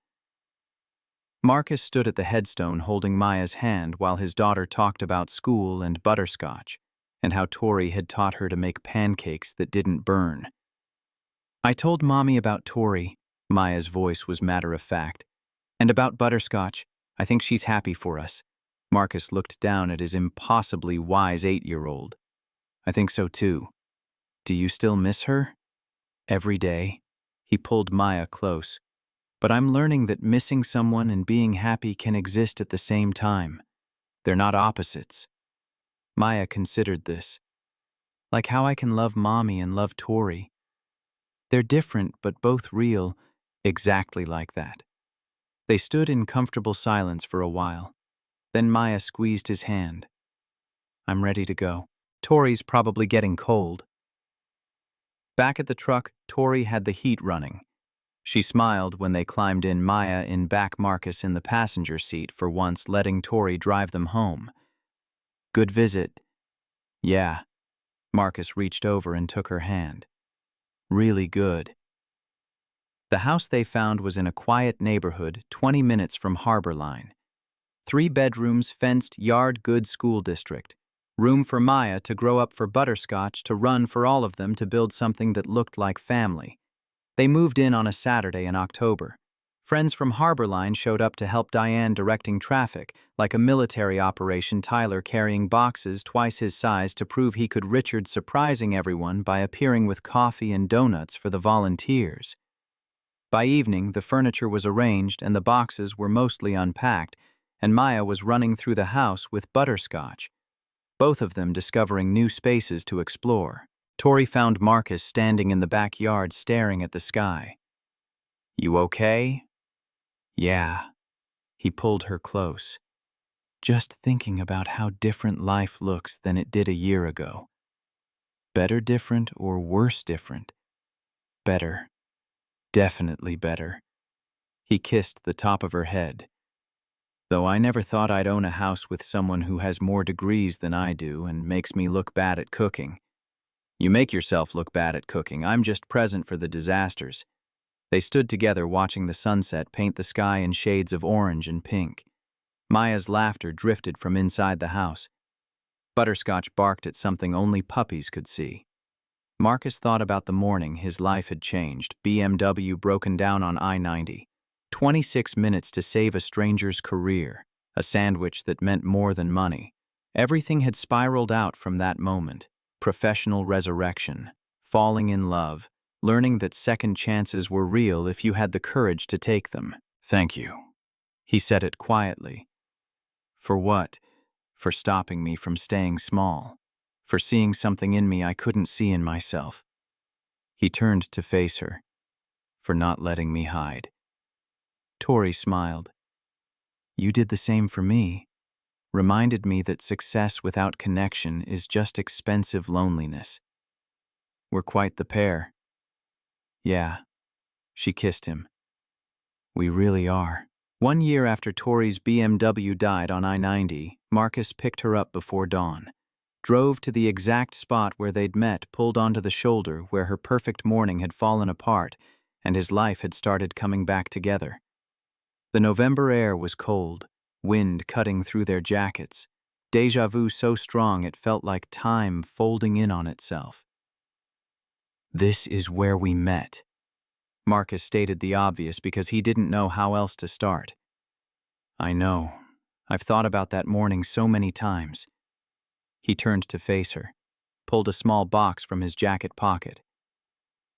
Marcus stood at the headstone holding Maya's hand while his daughter talked about school and butterscotch, and how Tori had taught her to make pancakes that didn't burn. I told Mommy about Tori, Maya's voice was matter-of-fact, and about butterscotch. I think she's happy for us. Marcus looked down at his impossibly wise 8-year-old. I think so too. Do you still miss her? Every day. He pulled Maya close. But I'm learning that missing someone and being happy can exist at the same time. They're not opposites. Maya considered this. Like how I can love Mommy and love Tori. They're different, but both real, exactly like that. They stood in comfortable silence for a while. Then Maya squeezed his hand. I'm ready to go. Tori's probably getting cold. Back at the truck, Tori had the heat running. She smiled when they climbed in, Maya in back, Marcus in the passenger seat, for once letting Tori drive them home. Good visit. Yeah. Marcus reached over and took her hand. Really good. The house they found was in a quiet neighborhood 20 minutes from Harbor Line. 3 bedrooms, fenced yard, good school district. Room for Maya to grow up, for Butterscotch to run, for all of them to build something that looked like family. They moved in on a Saturday in October. Friends from Harbor Line showed up to help Diane directing traffic, like a military operation, Tyler carrying boxes twice his size to prove he could, Richard surprising everyone by appearing with coffee and donuts for the volunteers. By evening, the furniture was arranged and the boxes were mostly unpacked, and Maya was running through the house with Butterscotch, both of them discovering new spaces to explore. Tori found Marcus standing in the backyard staring at the sky. You okay? Yeah. He pulled her close. Just thinking about how different life looks than it did a year ago. Better different or worse different? Better. Definitely better. He kissed the top of her head. Though I never thought I'd own a house with someone who has more degrees than I do and makes me look bad at cooking. You make yourself look bad at cooking. I'm just present for the disasters. They stood together watching the sunset paint the sky in shades of orange and pink. Maya's laughter drifted from inside the house. Butterscotch barked at something only puppies could see. Marcus thought about the morning his life had changed. BMW broken down on I-90. 26 minutes to save a stranger's career. A sandwich that meant more than money. Everything had spiraled out from that moment. Professional resurrection. Falling in love. Learning that second chances were real if you had the courage to take them. Thank you. He said it quietly. For what? For stopping me from staying small. For seeing something in me I couldn't see in myself. He turned to face her. For not letting me hide. Tori smiled. You did the same for me. Reminded me that success without connection is just expensive loneliness. We're quite the pair. Yeah. She kissed him. We really are. 1 year after Tori's BMW died on I-90, Marcus picked her up before dawn. Drove to the exact spot where they'd met, pulled onto the shoulder where her perfect morning had fallen apart, and his life had started coming back together. The November air was cold, wind cutting through their jackets, déjà vu so strong it felt like time folding in on itself. "This is where we met." Marcus stated the obvious because he didn't know how else to start. "I know. I've thought about that morning so many times." He turned to face her, pulled a small box from his jacket pocket.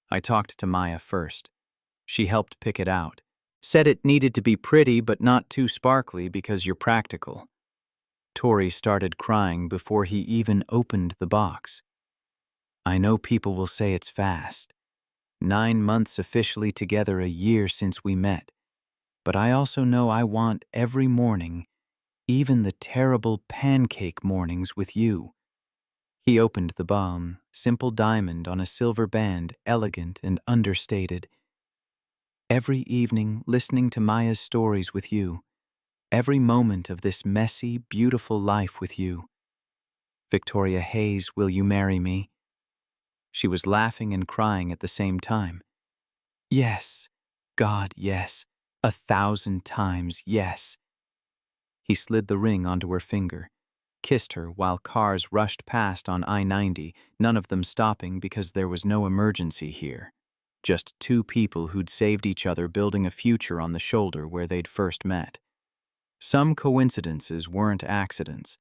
"I talked to Maya first. She helped pick it out. Said it needed to be pretty but not too sparkly because you're practical." Tori started crying before he even opened the box. "I know people will say it's fast. 9 months officially together, a year since we met. But I also know I want every morning, even the terrible pancake mornings with you." He opened the balm, simple diamond on a silver band, elegant and understated. "Every evening listening to Maya's stories with you. Every moment of this messy, beautiful life with you. Victoria Hayes, will you marry me?" She was laughing and crying at the same time. "Yes. God, yes. 1,000 times yes." He slid the ring onto her finger, kissed her while cars rushed past on I-90, none of them stopping because there was no emergency here. Just two people who'd saved each other building a future on the shoulder where they'd first met. Some coincidences weren't accidents.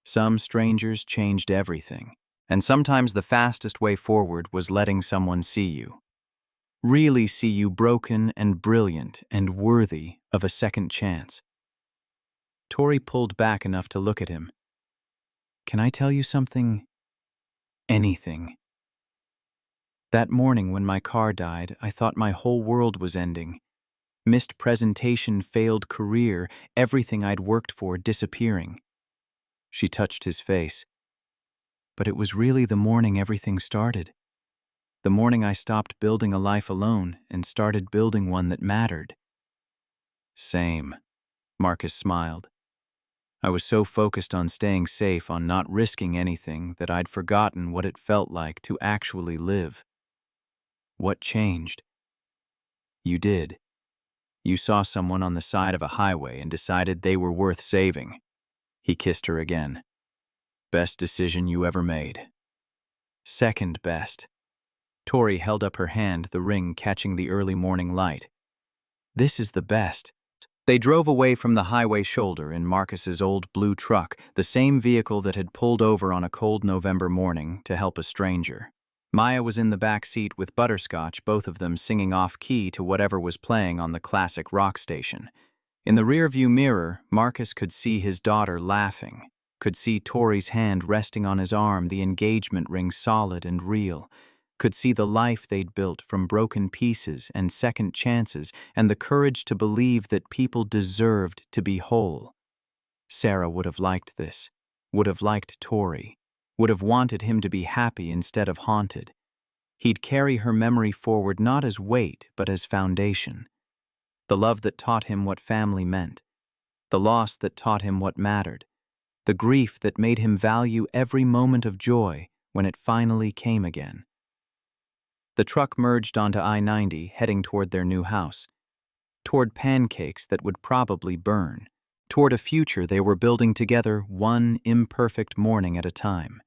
Some strangers changed everything. And sometimes the fastest way forward was letting someone see you. Really see you broken and brilliant and worthy of a second chance. Tori pulled back enough to look at him. "Can I tell you something? Anything." "That morning when my car died, I thought my whole world was ending. Missed presentation, failed career, everything I'd worked for disappearing." She touched his face. "But it was really the morning everything started. The morning I stopped building a life alone and started building one that mattered." "Same." Marcus smiled. "I was so focused on staying safe, on not risking anything, that I'd forgotten what it felt like to actually live." "What changed?" "You did. You saw someone on the side of a highway and decided they were worth saving." He kissed her again. "Best decision you ever made." "Second best." Tori held up her hand, the ring catching the early morning light. "This is the best." They drove away from the highway shoulder in Marcus's old blue truck, the same vehicle that had pulled over on a cold November morning to help a stranger. Maya was in the back seat with Butterscotch, both of them singing off-key to whatever was playing on the classic rock station. In the rearview mirror, Marcus could see his daughter laughing, could see Tori's hand resting on his arm, the engagement ring solid and real, could see the life they'd built from broken pieces and second chances and the courage to believe that people deserved to be whole. Sarah would have liked this, would have liked Tori, would have wanted him to be happy instead of haunted. He'd carry her memory forward not as weight but as foundation. The love that taught him what family meant, the loss that taught him what mattered, the grief that made him value every moment of joy when it finally came again. The truck merged onto I-90, heading toward their new house, toward pancakes that would probably burn, toward a future they were building together one imperfect morning at a time.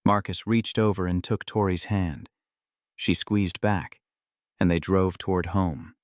Marcus reached over and took Tori's hand. She squeezed back, and they drove toward home.